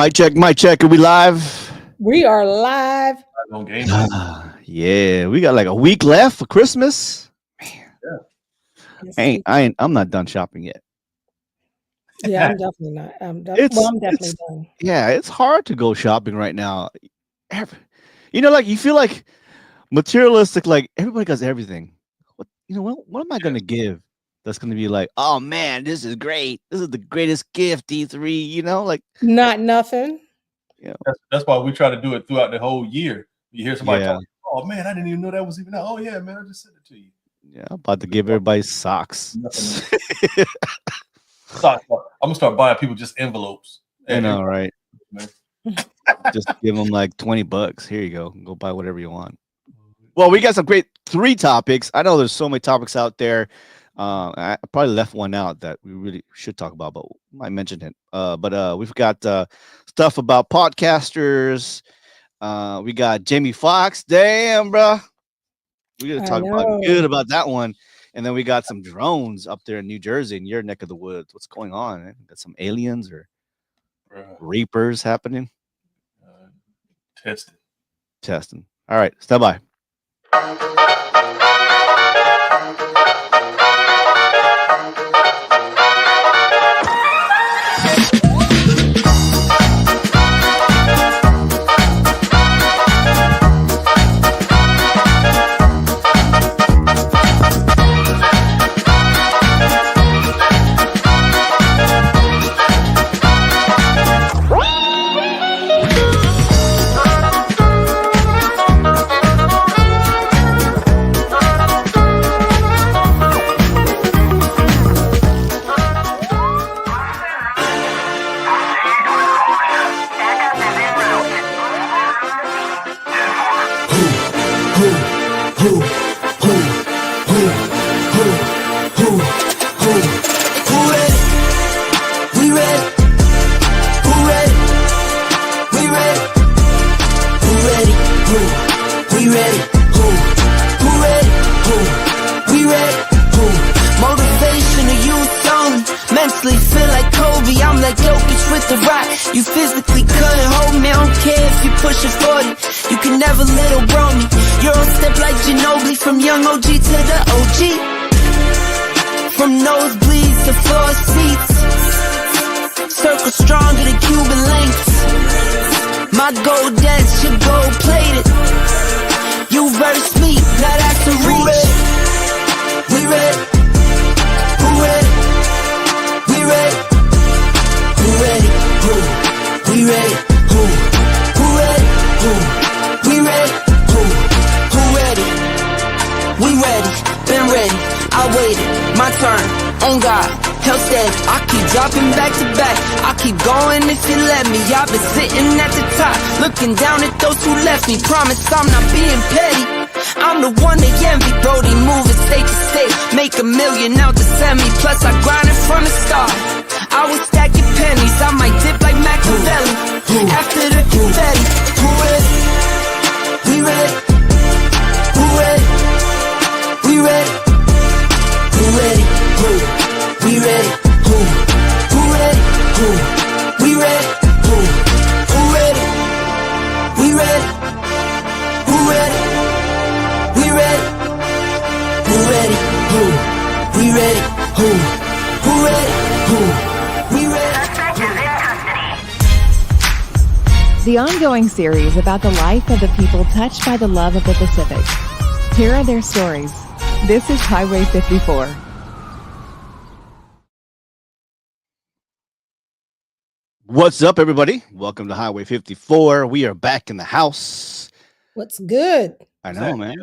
Mic check. Are we live? We are live. On game. Yeah, we got like a week left for Christmas. Yes, I'm not done shopping yet. yeah, I'm definitely not. I'm definitely done. Yeah, it's hard to go shopping right now. Like you feel like materialistic, like everybody does everything. What am I gonna give? That's gonna be like, oh man, this is great. This is the greatest gift, D3. Not nothing. That's why we try to do it throughout the whole year. You hear somebody Yeah. talking, oh man, I didn't even know that was even out. Oh yeah, man, I just sent it to you. Yeah, I'm about to give everybody socks. Socks. I'm gonna start buying people just envelopes. I know, right? Man. Just give them like $20. Here you go. Go buy whatever you want. Well, we got some great 3 topics. I know there's so many topics out there. I probably left one out that we really should talk about, but I mentioned it. But we've got stuff about podcasters. We got Jamie Foxx. Damn, bro. We're gonna talk about that one. And then we got some drones up there in New Jersey, in your neck of the woods. What's going on? Man? Got some aliens or reapers happening? Testing. All right, stand by. Down at those who left me, promise I'm not being petty. I'm the one they envy, Brody moving state to state, make $1 million out to send me. Plus I grinded from the start. I was stacking pennies, I might dip like Machiavelli. After the confetti, who ready? We ready? Who ready? We ready? Who ready? Who? We ready? Who? Who ready? Who? We ready? Who? Who ready? We ready? Who ready? We ready? Who ready? Who? We ready? Who? Who ready? Who? We ready? The ongoing series about the life of the people touched by the love of the Pacific. Here are their stories. This is Highway 54. What's up, everybody? Welcome to Highway 54. We are back in the house. What's good? I know, man.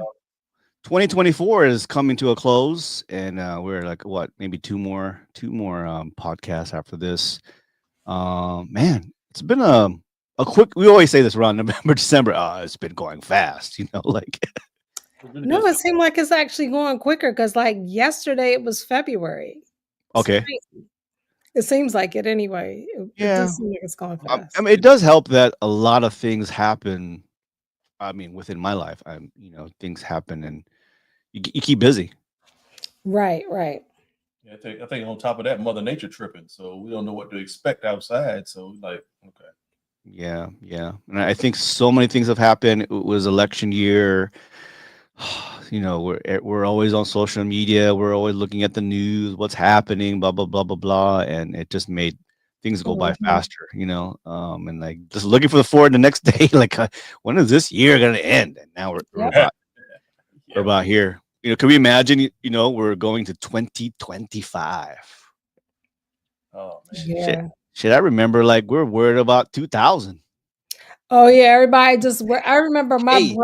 2024 is coming to a close, and we're like, maybe two more podcasts after this. Man, it's been a quick. We always say this around November, December. It's been going fast, like. No, it seemed like it's actually going quicker because, like, yesterday it was February. Okay. It seems like it anyway. It does seem like it's going fast. I mean, it does help that a lot of things happen. I mean, within my life, things happen, and you keep busy. Right. Yeah, I think on top of that, Mother Nature tripping, so we don't know what to expect outside. So, like, okay. Yeah, yeah. And I think so many things have happened. It was election year. You know, we're always on social media. We're always looking at the news, what's happening, blah blah blah blah blah, and it just made things go by Mhm. faster. You know, and like just looking for the forward the next day, like when is this year gonna end? And now we're Yep. about we're Yeah. about here. You know, can we imagine? You know, we're going to 2025. Oh man. Shit, Yeah. shit. I remember like we're worried about 2000. Oh yeah, everybody just I remember Hey,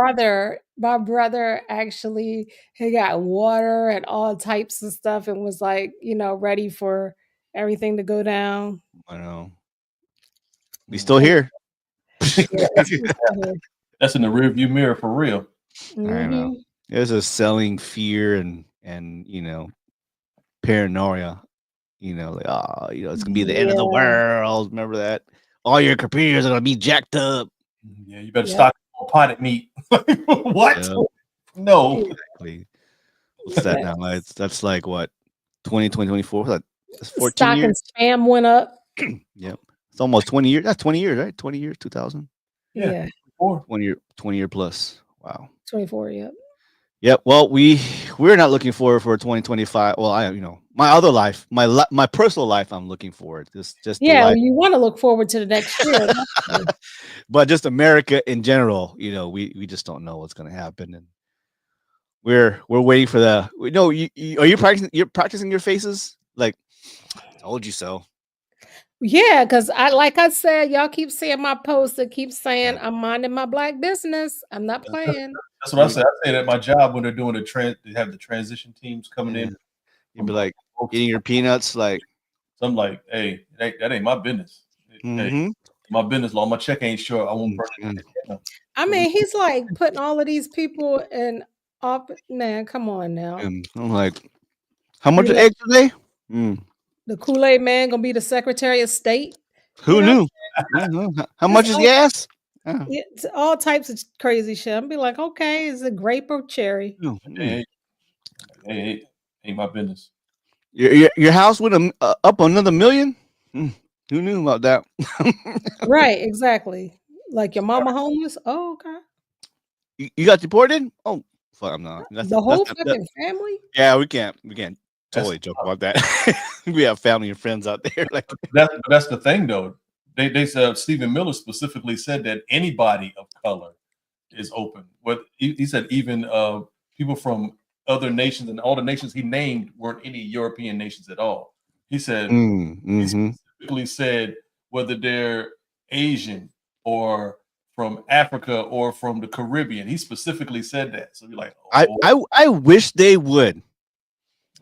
my brother actually he got water and all types of stuff and was like, ready for everything to go down. I know. We Mm. still here. Yeah, it's just here. That's in the rearview mirror for real. I know. Mhm. There's a selling fear and paranoia. Like, oh, it's gonna be the end of the Yeah. world. Remember that? All your computers are gonna be jacked up. Yeah, you better Yep. stock more potted meat. What? Yeah, No. exactly. What's that now? That's like what 2024. That's 14 Stock and years. spam went up. Yep. It's almost 20 years. That's 20 years, right? 20 years, 2000. Yeah. Yeah, 20 year plus. Wow. 24, yep. Yep. Well, we're not looking forward for 2025. Well, my other life, my personal life, I'm looking forward. Just the Yeah, life, you wanna look forward to the next year, definitely. but just America in general. We just don't know what's going to happen, and we're waiting for the. No, are you practicing? You're practicing your faces. Like, told you so. Yeah, because like I said, y'all keep seeing my post that keeps Yeah. saying I'm minding my black business. I'm not playing. That's what I say. I say that at my job when they're doing they have the transition teams coming Yeah. in. You'd From be like folks. eating your peanuts. Like, So I'm like, hey, that ain't my business. Hey, mm-hmm. my business law. My check ain't sure. I won't burn it. down. I mean, he's like putting all of these people in off. Man, come on now. And I'm like, how much Be are like eggs today? Mm. the Kool-Aid man gonna be the Secretary of State. You Who know, knew? How just much is gas? Oh, it's all types of crazy shit. I'm be like, okay, is it grape or cherry? mm. Hey, ain't my business. Your house went up another million. Who knew about that? Right, exactly. Like your mama homeless. Oh, okay. You got deported? Oh, fuck, I'm not. The whole fucking family. Yeah, we can't That's totally joke about that. We have family and friends out there. Like, that's the thing though. They said Stephen Miller specifically said that anybody of color is open. What he said, even people from other nations, and all the nations he named weren't any European nations at all. He said he mm-hmm. specifically said whether they're Asian or from Africa or from the Caribbean. He specifically said that. So you're like, I, oh, I I wish they would.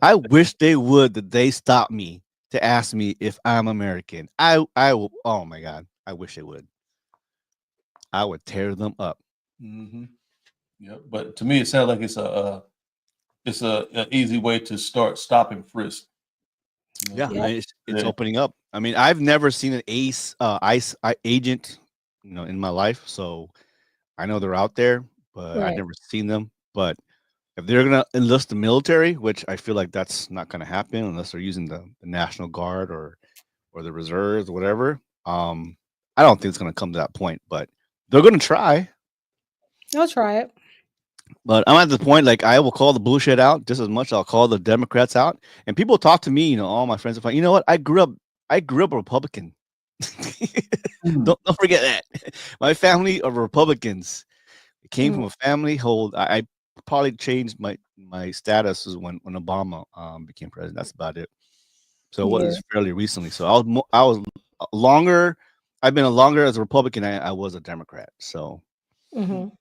I wish they would that they stop me to ask me if I'm American. I will. Oh my god, I wish they would. I would tear them up. mm-hmm. Yeah. But to me, it sounds like it's a easy way to start stop and frisk. Yeah, Yep. it's Yeah. opening up. I mean, I've never seen an ICE agent, in my life. So I know they're out there, but I've Right. never seen them. But if they're gonna enlist the military, which I feel like that's not gonna happen unless they're using the National Guard or the reserves or whatever. I don't think it's gonna come to that point, but they're gonna try. I'll try it. But I'm at the point like I will call the bullshit out just as much as I'll call the Democrats out. And people talk to me, all my friends are like, you know what? I grew up a Republican. Don't forget that. My family are Republicans. I came from Mm, a family hold. I probably changed my status is when Obama became president. That's about it. So it yeah. was fairly recently. So I was longer. I've been a longer as a Republican. I was a Democrat. So Mhm.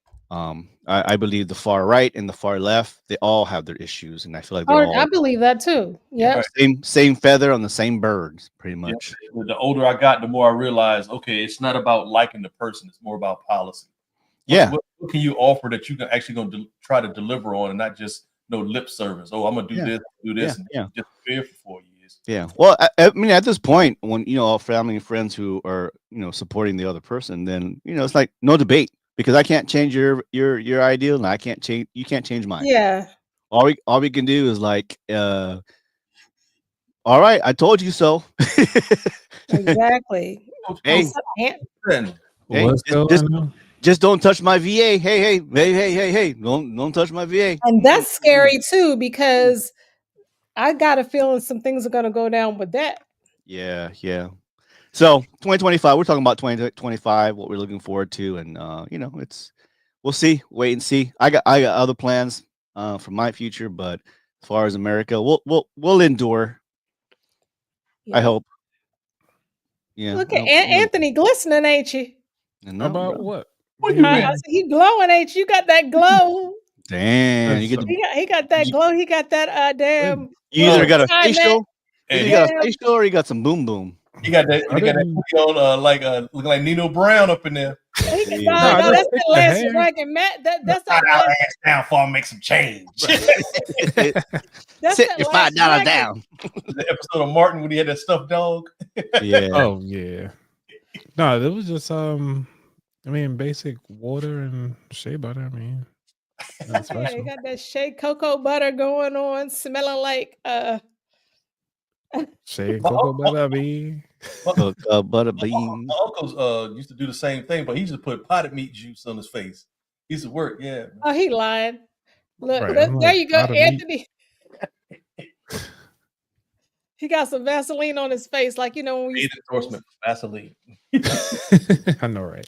I believe the far right and the far left, they all have their issues, and I feel like they're Oh, I all believe that too. yeah, Yep. same feather on the same birds, pretty Yeah. much. The older I got, the more I realized, okay, it's not about liking the person; it's more about policy. Yeah, What can you offer that you can actually going to try to deliver on, and not just lip service? Oh, I'm gonna do yeah, this, yeah, and yeah, just prepare for 4 years. yeah. Well, I mean, at this point, when all family and friends who are supporting the other person, then it's like no debate because I can't change your ideal, and you can't change mine. Yeah. All we can do is like, all right, I told you so. Exactly. Coach, And Hey, some and then Hey, What's going on? just don't touch my VA. Hey. Don't touch my VA. And that's scary too, because I got a feeling some things are going to go down with that. Yeah. So 2025, we're talking about 2025, what we're looking forward to, and we'll see, wait and see. I got other plans for my future, but as far as America, we'll endure. I Yeah. hope. Yeah. Look at Anthony glistening, ain't you? No, About bro. what? What You you I been? said, he glowing, ain't you? You got that glow. Damn, you get Listen, the, He got that you glow. He got that damn. you either got a behind that? facial, And either you he, got a Damn. facial or you got some boom boom. he got that. I He got that didn't. hoodie on, looking like Nino Brown up in there. He Hey, no, No, I no, just that's picked that the Lance hair. Dragon Matt. That's Slide that our Lance. ass down before I make some change. That's Sit that your Lance $5 Dragon. down. The episode of Martin when he had that stuffed dog. Yeah. Oh yeah. No, it was just I mean, basic water and shea butter. I mean, nothing Yeah, he special. got that shea cocoa butter going on, smelling like Shea and cocoa butter. I mean, Cook butter My beans. uncles used to do the same thing, but he used to put potted meat juice on his face. He used to work, yeah. oh, he lying. Look, right? look, I'm there like you go, out of meat. Anthony. He got some Vaseline on his face, like when we Paid used to endorsement for Vaseline. I know, right?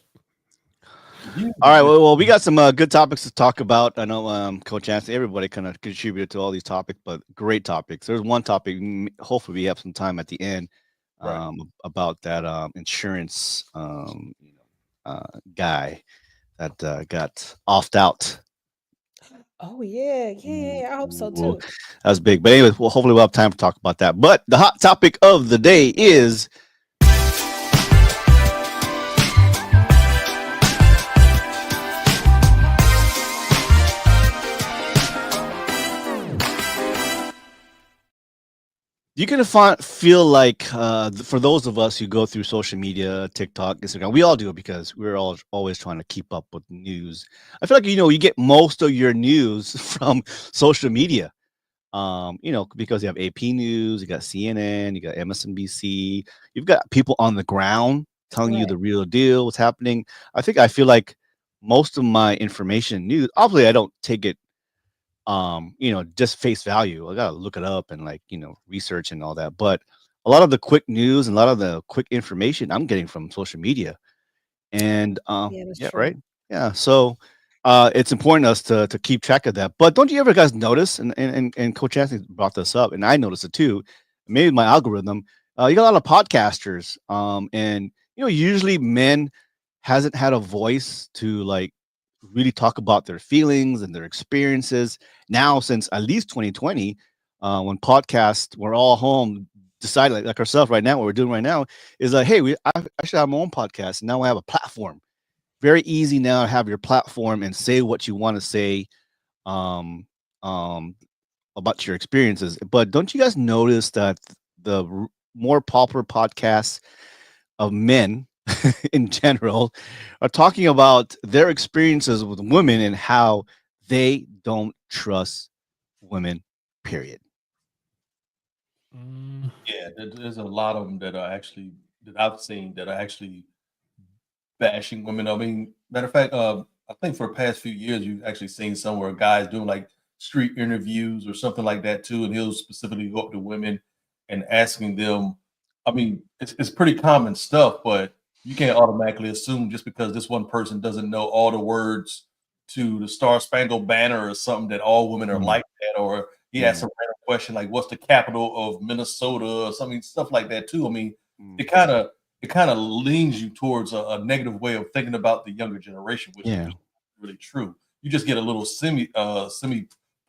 All right, well, we got some good topics to talk about. I know Coach Anthony, everybody kind of contributed to all these topics, but great topics. There's one topic, hopefully we have some time at the end about that insurance guy that got offed out. Oh yeah. I hope so Ooh, too. that was big. But anyways, well, hopefully we'll have time to talk about that. But the hot topic of the day is you can feel like for those of us who go through social media, TikTok, Instagram, we all do it because we're all always trying to keep up with news. I feel like you get most of your news from social media. Because you have AP News, you got CNN, you got MSNBC, you've got people on the ground telling you Right. the real deal, what's happening. I feel like most of my information news, obviously I don't take it just face value. I gotta look it up and research and all that. But a lot of the quick news and a lot of the quick information I'm getting from social media. And Yeah, that's yeah, true. right. Yeah. So it's important us to keep track of that. But don't you ever guys notice, and Coach Anthony brought this up, and I noticed it too, maybe my algorithm, you got a lot of podcasters. And usually men hasn't had a voice to really talk about their feelings and their experiences now since at least 2020, when podcasts were all home, decided like ourselves right now, what we're doing right now is like, hey, I should have my own podcast. And now I have a platform. Very easy now to have your platform and say what you want to say um, about your experiences. But don't you guys notice that the more popular podcasts of men in general are talking about their experiences with women and how they don't trust women, period. Yeah, there's a lot of them that I've seen that are actually bashing women. I mean, matter of fact, I think for the past few years you've actually seen somewhere guys doing like street interviews or something like that too, and he'll specifically go up to women and asking them. I mean, it's pretty common stuff, but you can't automatically assume just because this one person doesn't know all the words to the Star Spangled Banner or something that all women are like that. Or he asked a random question like, "What's the capital of Minnesota?" or something, stuff like that too. I mean, it kind of leans you towards a negative way of thinking about the younger generation, which is really true. You just get a little semi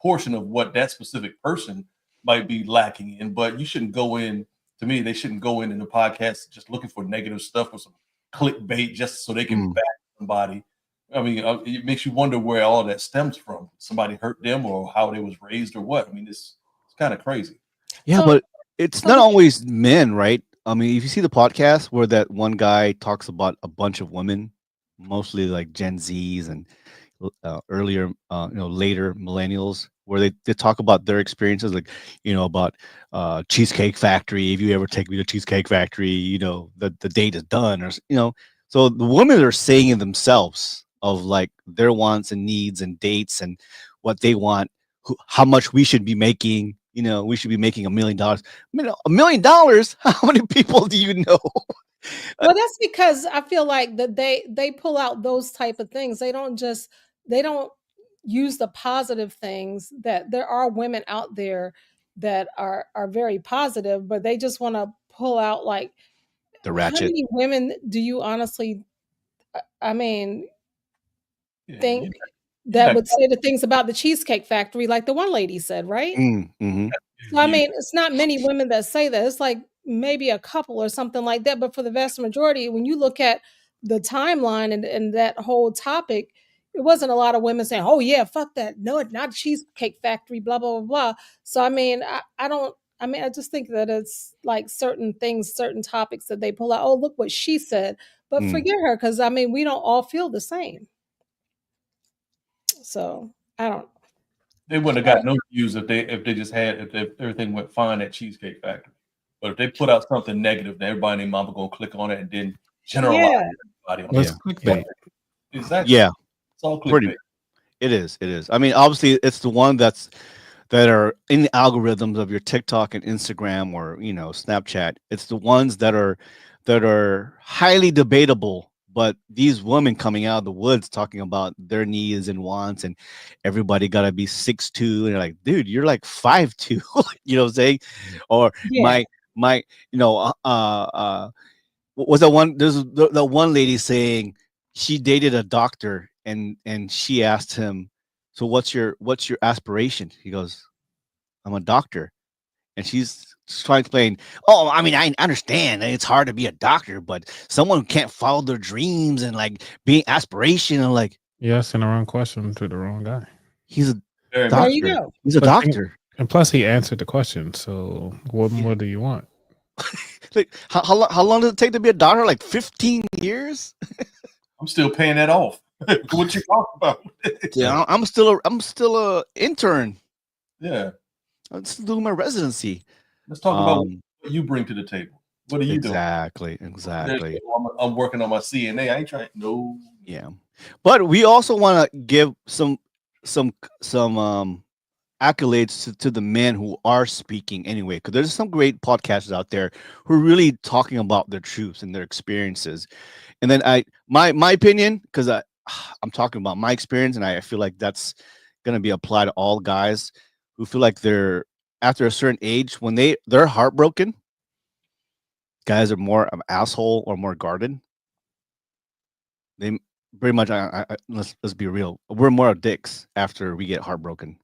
portion of what that specific person might be lacking in, but you shouldn't go in. To me, they shouldn't go in the podcast just looking for negative stuff or some clickbait just so they can back somebody. I mean, it makes you wonder where all that stems from. Somebody hurt them, or how they was raised, or what. I mean, it's kind of crazy. Yeah, So- but it's not always men, right? I mean, if you see the podcast where that one guy talks about a bunch of women, mostly like Gen Zs and earlier, later millennials, where they talk about their experiences, like, about Cheesecake Factory. If you ever take me to Cheesecake Factory, the date is done, or, So the women are saying it themselves of like their wants and needs and dates and what they want, how much we should be making. You know, we should be making $1 million. I mean, $1 million? How many people do you know? Well, that's because I feel like that they pull out those type of things. They don't use the positive things that there are women out there that are very positive, but they just want to pull out like The how ratchet. many women do you honestly I mean Yeah, think you're that not, would say the things about the Cheesecake Factory like the one lady said, right? Mm-hmm. So, I you, mean, it's not many women that say that. It's like maybe a couple or something like that. But for the vast majority, when you look at the timeline and that whole topic, it wasn't a lot of women saying, "Oh yeah, fuck that. No, it's not a Cheesecake Factory." Blah blah blah blah. So I mean, I don't. I mean, I just think that it's like certain things, certain topics that they pull out. Oh, look what she said, but Mm. forget her because I mean, we don't all feel the same. So I don't. they wouldn't have got no views if they just had if everything went fine at Cheesecake Factory. But if they put out something negative, then everybody and their mama gonna click on it and then generalize Yeah. everybody on Well, it's Yeah. clickbait. Exactly. Yeah. It's all Pretty. clickbait. It is. It is. I mean, obviously, it's the one that are in the algorithms of your TikTok and Instagram or Snapchat. It's the ones that are highly debatable. But these women coming out of the woods talking about their needs and wants, and everybody got to be 6'2", and you're like, dude, you're like 5'2", you know what I'm saying? Or Yeah. my what was that one? There's the one lady saying she dated a doctor, and she asked him, "So what's your aspiration?" He goes, "I'm a doctor." And she's trying to explain, "Oh, I mean, I understand that it's hard to be a doctor, but someone who can't follow their dreams and like being aspirational, like You're asking the wrong question to the wrong guy. he's a Very There much. you doctor. go. He's a But doctor. and plus, he answered the question. So, what Yeah. more do you want? Like, how long does it take to be a doctor? Like 15 years? I'm still paying that off. What you talking about? Yeah, I'm still a intern. Yeah. I'm still doing my residency. Let's talk about Um, what you bring to the table. What are you doing? exactly. I'm working on my CNA. I ain't trying. No. Yeah, but we also want to give some accolades to the men who are speaking anyway, because there's some great podcasters out there who are really talking about their truths and their experiences. And then my opinion, because I'm talking about my experience, and I feel like that's gonna be applied to all guys who feel like they're after a certain age when they're heartbroken. Guys are more of asshole or more guarded. They pretty much. Let's be real. We're more dicks after we get heartbroken.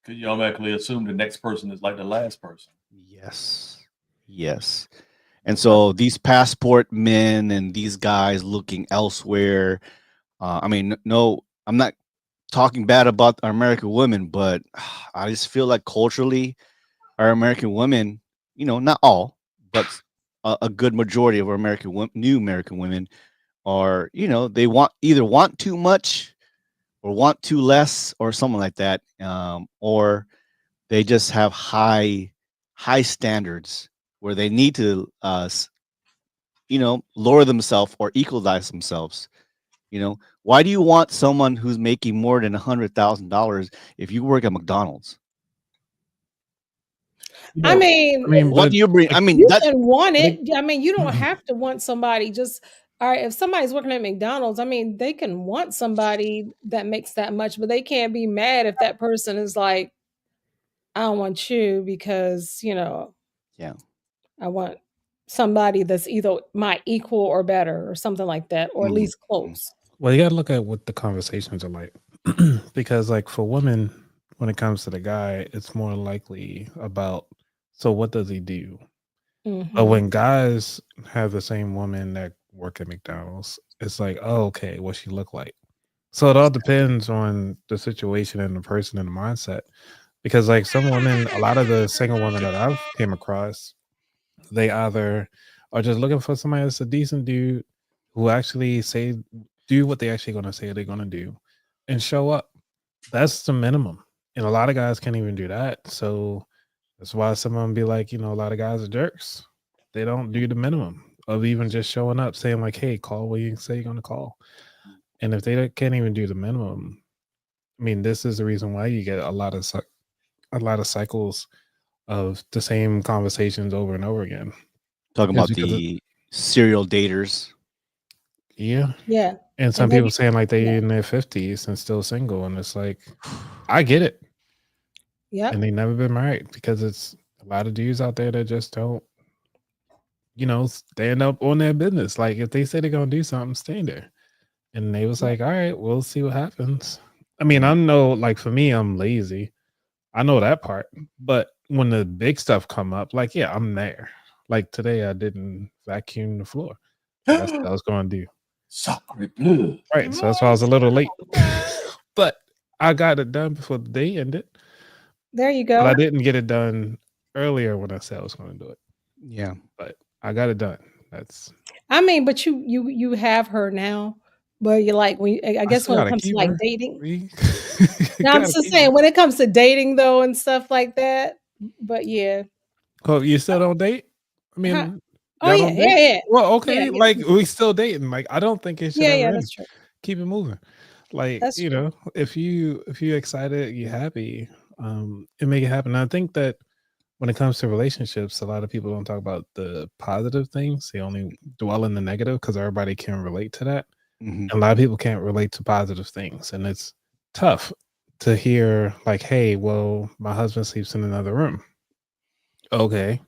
Because you automatically assume the next person is like the last person. Yes, yes. And so these passport men and these guys looking elsewhere. I mean, no, I'm not talking bad about our American women, but I just feel like culturally, our American women, not all, but a good majority of our new American women are, they want too much or want too less or something like that, or they just have high standards where they need to, lower themselves or equalize themselves. Why do you want someone who's making more than $100,000 if you work at McDonald's? I I mean, mean, What but do you bring? I mean, you that's can want but it. I mean, you don't have to want somebody just all right. If somebody's working at McDonald's, I mean, they can want somebody that makes that much, but they can't be mad if that person is like, I don't want you because, yeah. I want somebody that's either my equal or better or something like that, or at Mhm, least mhm. close. well, you got to look at what the conversations are like, because like for women, when it comes to the guy, it's more likely about so what does he do? But Mhm. when guys have the same woman that work at McDonald's, it's like, oh, okay, what she look like. So it all depends on the situation and the person and the mindset. Because like some women, a lot of the single women that I've came across, they either are just looking for somebody that's a decent dude who actually do what they actually gonna say they're gonna do and show up. That's the minimum. And a lot of guys can't even do that. So that's why some of them be like, a lot of guys are jerks. They don't do the minimum. of even just showing up, saying like, "Hey, call when you say you're going to call." And if they can't even do the minimum, I mean, this is the reason why you get a lot of cycles of the same conversations over and over again. Talking It's about because the serial daters. yeah, Yeah. and some And they people saying like they yeah. in their 50s and still single, and it's like, I get it, Yep. and they never been married because it's a lot of dudes out there that just don't, stand up on their business. Like if they say they're gonna do something, stay there. And they was Yep. like, all right, we'll see what happens. I mean, I know, like for me, I'm lazy. I know that part. But when the big stuff come up, like, yeah, I'm there. Like today, I didn't vacuum the floor. That's what I was going to do. Sacre bleu. Right. So that's why I was a little late. But I got it done before the day ended. There you But I go. didn't get it done earlier when I said I was going to do it. Yeah. But I got it done. That's I mean, but you have her now, but you're like I guess still when it gotta comes to keep like her. dating. We Now I'm gotta just keep her. saying when it comes to dating though and stuff like that. But yeah. Oh, you still don't date? I Huh. mean, Oh y'all yeah, don't yeah, date? yeah. Well, Yeah, okay, yeah. like we still dating. Like I don't think it should Yeah, ever yeah, end. that's true. Keep it moving. Like, That's true. if you excited, you happy, and make it happen. I think that when it comes to relationships, a lot of people don't talk about the positive things. They only dwell in the negative because everybody can relate to that. Mhm. And a lot of people can't relate to positive things, and it's tough to hear like, "Hey, well, my husband sleeps in another room." Okay,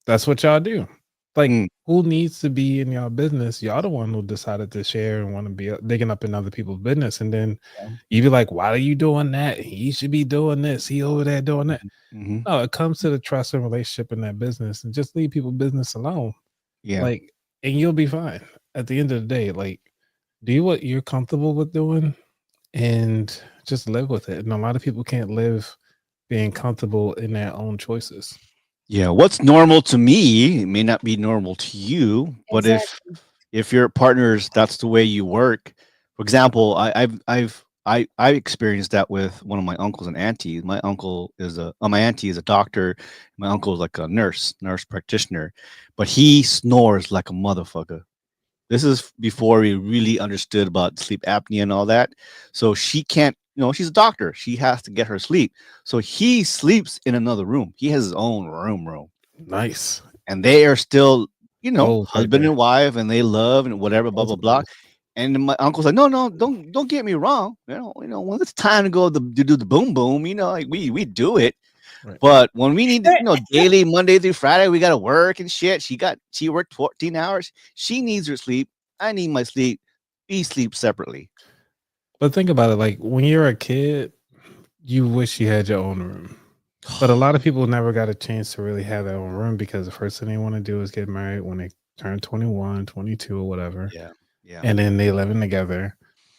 that's what y'all do. Like, Mm. who needs to be in y'all business? Y'all the one who decided to share and want to be digging up in other people's business, and then you be like, "Why are you doing that? He should be doing this. He over there doing that." Mhm. No, it comes to the trust and relationship in that business, and just leave people business alone. Yeah. Like, and you'll be fine. At the end of the day, like, do what you're comfortable with doing, and just live with it. And a lot of people can't live being comfortable in their own choices. Yeah. What's normal to me may not be normal to you, but Exactly. if your partners, that's the way you work. For example, I experienced that with one of my uncles and aunties. My auntie is a doctor. My uncle is like a nurse practitioner, but he snores like a motherfucker. This is before we really understood about sleep apnea and all that. So she can't, she's a doctor. She has to get her sleep. So he sleeps in another room. He has his own room. Nice. And they are still, Goals right husband there. and wife, and they love and whatever, blah blah Those are blah. goals. And my uncle's like, no, don't get me wrong. When it's time to go to do the boom boom, like we do it. Right. But when we need to, daily Monday through Friday, we got to work and shit. She worked 14 hours. She needs her sleep. I need my sleep. We sleep separately. But think about it, like when you're a kid, you wish you had your own room. But a lot of people never got a chance to really have their own room because the first thing they want to do is get married when they turn 21, 22 or whatever. Yeah. Yeah. And then they living together.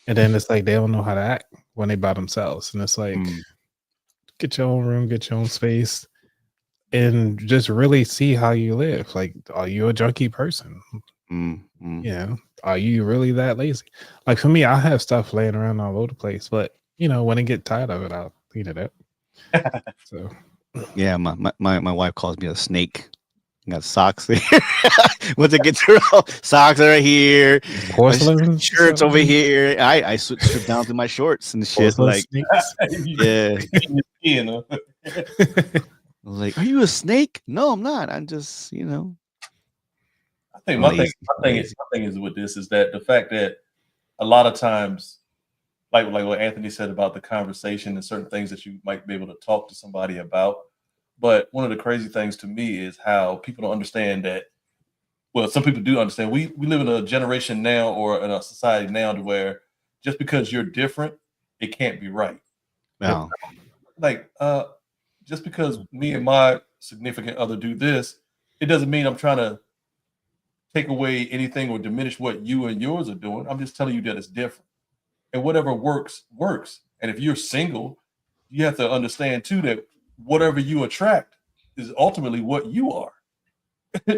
And then it's like they don't know how to act when they by themselves. And it's like, get your own room, get your own space, and just really see how you live. Like, are you a junky person? Yeah. Are you really that lazy? Like for me, I have stuff laying around all over the place, but when I get tired of it, I'll clean it up. So Yeah, my wife calls me a snake. I got socks there. Once it gets around, socks are here. porcelain Shirts over here. I strip down to my shorts and shit. porcelain Like, snakes. yeah. You know? Like, are you a snake? No, I'm not. I'm just, I think my lazy, thing is with this is that the fact that a lot of times, like what Anthony said about the conversation and certain things that you might be able to talk to somebody about. But one of the crazy things to me is how people don't understand that. Well, some people do understand. We live in a generation now or in a society now to where just because you're different, it can't be right. Wow. Like, just because me and my significant other do this, it doesn't mean I'm trying to take away anything or diminish what you and yours are doing. I'm just telling you that it's different. And whatever works, works. And if you're single, you have to understand too that whatever you attract is ultimately what you are.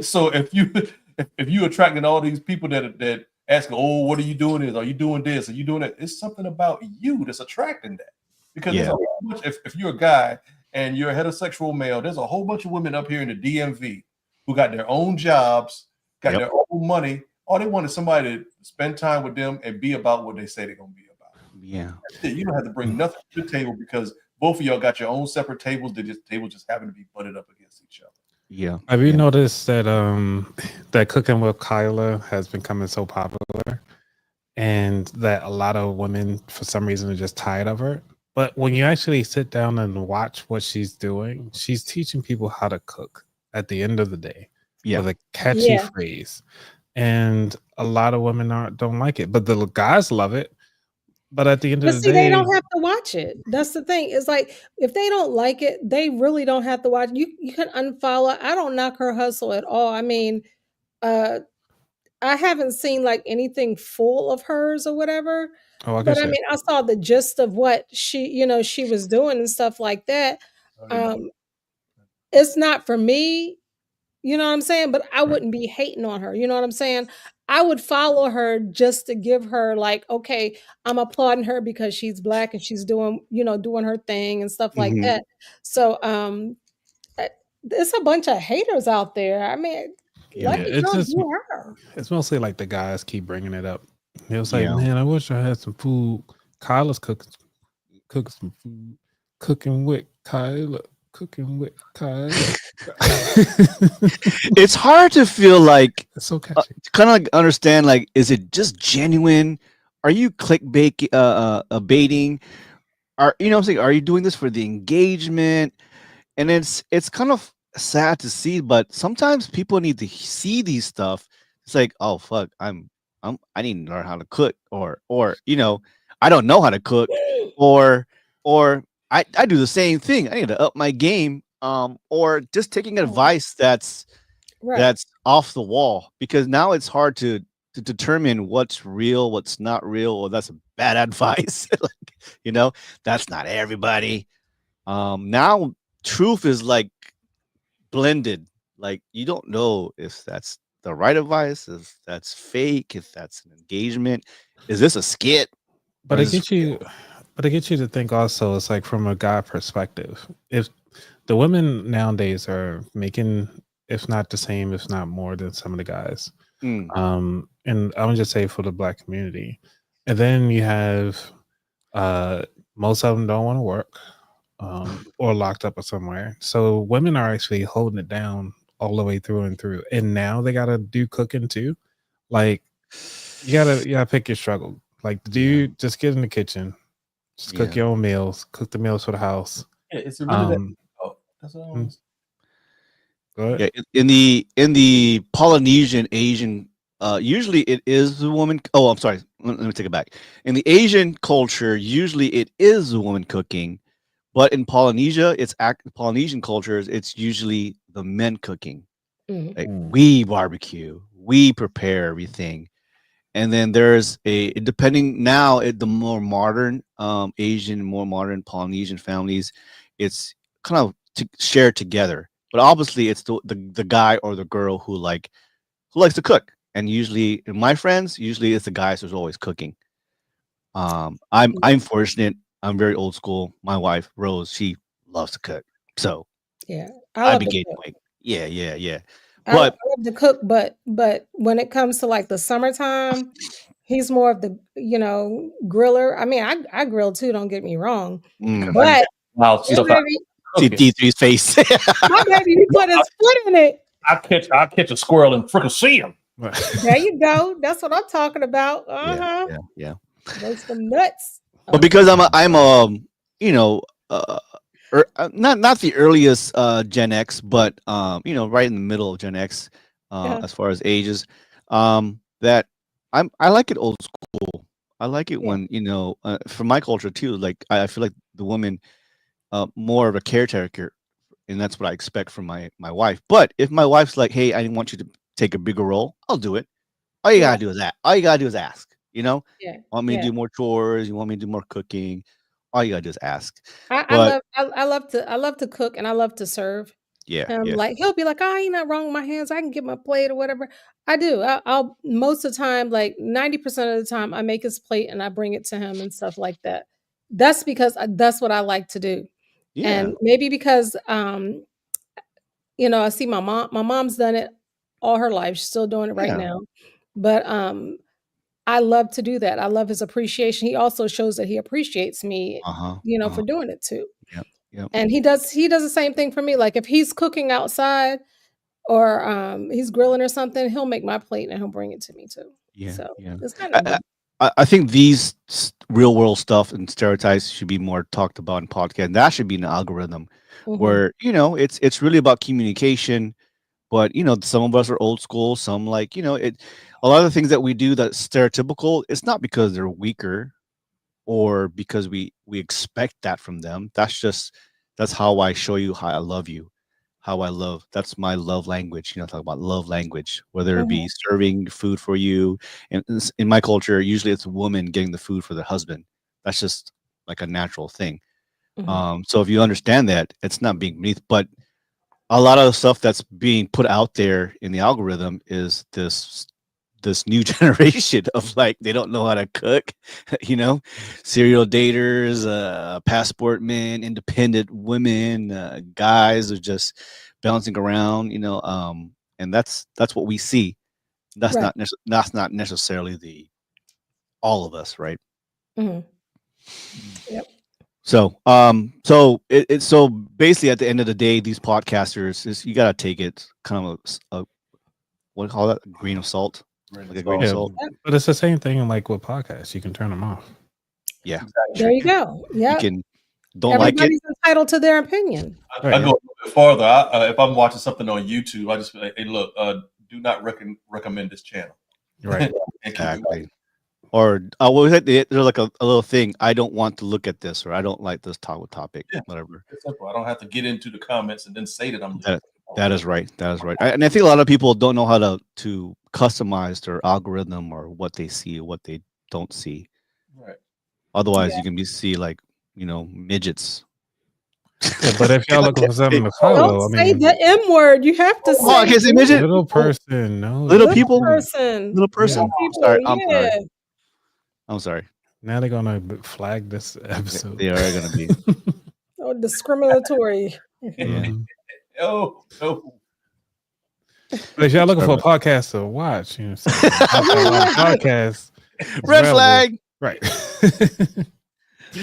So if you attracting all these people that ask, oh, what are you doing this? Are you doing this? Are you doing that? It's something about you that's attracting that. Because there's a whole bunch, if you're a guy and you're a heterosexual male, there's a whole bunch of women up here in the DMV who got their own jobs, got Yep. their own money. All they want is somebody to spend time with them and be about what they say they're gonna be about. Yeah. That's it. You don't have to bring nothing to the table because both of y'all got your own separate tables. Tables just happen to be butted up against each other. Yeah. Have you Yeah. noticed that that Cooking with Kyla has becoming so popular, and that a lot of women for some reason are just tired of her? But when you actually sit down and watch what she's doing, she's teaching people how to cook at the end of the day Yeah. with a catchy Yeah. phrase. And a lot of women don't like it, but the guys love it. But at the end But of the see, they day, don't have to watch it. That's the thing. It's like if they don't like it, they really don't have to watch. You can unfollow. I don't knock her hustle at all. I mean, I haven't seen like anything full of hers or whatever. oh, like I But I said, mean, I saw the gist of what she was doing and stuff like that. I didn't know. Um, it's not for me. You know what I'm saying? But I right. wouldn't be hating on her. You know what I'm saying? I would follow her just to give her like, okay, I'm applauding her because she's black and she's doing her thing and stuff like Mhm. that. So uh, there's a bunch of haters out there. I mean, Yeah. let Yeah, the girl do her. it's mostly like the guys keep bringing it up. It was like, Yeah. man, I wish I had some food. Kyla's cooking some food. Cooking with Kyla. Cooking with Kyla. It's hard to feel like It's so catchy. kind of like understand, like, is it just genuine? Are you clickbait baiting? Are you know what I'm saying? Are you doing this for the engagement? And it's kind of sad to see, but sometimes people need to see these stuff. It's like, oh fuck, I need to learn how to cook, or I don't know how to cook, or I do the same thing. I need to up my game, or just taking advice Right. that's off the wall, because now it's hard to determine what's real, what's not real, or that's bad advice. Like, that's not everybody. Now truth is like blended. Like, you don't know if that's the right advice, if that's fake, if that's an engagement. Is this a skit? But Or it is this gets you to think also, it's like from a guy perspective. If the women nowadays are making, if not the same, if not more than some of the guys. Mm, And I would just say for the black community. And then you have most of them don't want to work, or locked up or somewhere. So women are actually holding it down all the way through and through. And now they gotta do cooking too. Like you gotta pick your struggle. Like the Yeah. dude, just get in the kitchen, just cook Yeah. your own meals, cook the meals for the house. Yeah, it's really that. Um, Oh, that's what I mm, was. go ahead. Yeah, in the Polynesian Asian, usually it is the woman. Oh, I'm sorry. Let me take it back. In the Asian culture, usually it is the woman cooking, but in Polynesia, Polynesian cultures, it's usually the men cooking. Mhm. Like, we barbecue, we prepare everything, and then there's depending now at the more modern Asian, more modern Polynesian families, it's kind of shared together. But obviously, it's the guy or the girl who likes to cook, and usually, in my friends, usually it's the guys who's always cooking. I'm fortunate. I'm very old school. My wife Rose, she loves to cook, so Yeah. I I love to begin cook. like, yeah. I But love to cook, but when it comes to like the summertime, he's more of the griller. I mean, I grill too. Don't get me wrong, mm, but Wow, my stuff baby, see cooking. D3's face. my baby, he put his foot in it. I catch a squirrel and fricassee him. There you go. That's what I'm talking about. Yeah. Roast them nuts. But because I'm you know uh not the earliest Gen X, but right in the middle of Gen X, Yeah. as far as ages, that I like it old school. I like it Yeah. when for my culture too. Like, I feel like the woman more of a caretaker, and that's what I expect from my wife. But if my wife's like, "Hey, I want you to take a bigger role," I'll do it. All you Yeah. gotta do is that. All you gotta do is ask. Yeah. Want me to Yeah. do more chores? You want me to do more cooking? All you gotta do is ask. I But love to cook and I love to serve. yeah, yeah, Like he'll be like, "Oh, ain't not wrong with my hands. I can get my plate or whatever." I do. I'll most of the time, like 90% of the time, I make his plate and I bring it to him and stuff like that. That's because that's what I like to do, yeah. and maybe because I see my mom's done it all her life. She's still doing it right Yeah. now. But I love to do that. I love his appreciation. He also shows that he appreciates me, for doing it too. Yep. Yep. And he does the same thing for me. Like if he's cooking outside or he's grilling or something, he'll make my plate and he'll bring it to me too. Yeah. So Yeah. it's kind of I, I think these real world stuff and stereotypes should be more talked about in podcast. That should be an algorithm where it's really about communication. But some of us are old school. Some like it. A lot of the things that we do that's stereotypical. It's not because they're weaker or because we expect that from them. That's how I show you how I love you, how I love. That's my love language. Talk about love language, whether it be serving food for you. And in my culture, usually it's a woman getting the food for the husband. That's just like a natural thing. So if you understand that, it's not being beneath, but a lot of the stuff that's being put out there in the algorithm is this new generation of like they don't know how to cook, serial daters, passport men, independent women, guys are just bouncing around, and that's what we see. That's Right. that's not necessarily the all of us, right? Yep. So, so basically, at the end of the day, these podcasters you gotta take it kind of a what do you call that? A grain of salt, like a grain of salt. But it's the same thing like with podcasts. You can turn them off. Yeah, there you go. Yeah, you can don't like it. Everybody's entitled to their opinion. I go a little bit farther. If I'm watching something on YouTube, I just be like, hey, look, do not recommend this channel. Right. Exactly. Or there's like a little thing. I don't want to look at this, or I don't like this topic. Yeah. Whatever. It's simple. I don't have to get into the comments and then say that I'm. That is right. That is right. And I think a lot of people don't know how to customize their algorithm or what they see, what they don't see. Right. Otherwise, you can see like midgets. Yeah, but if y'all looking for something to follow, don't say the M word. You have to say. I can't say midget. Little person, no. Little people. Person. Little person. Little people, Sorry, I'm sorry. Now they're gonna flag this episode. They are gonna be. Discriminatory. Oh, no. But if y'all looking for a podcast to watch, podcast. Red flag. Right.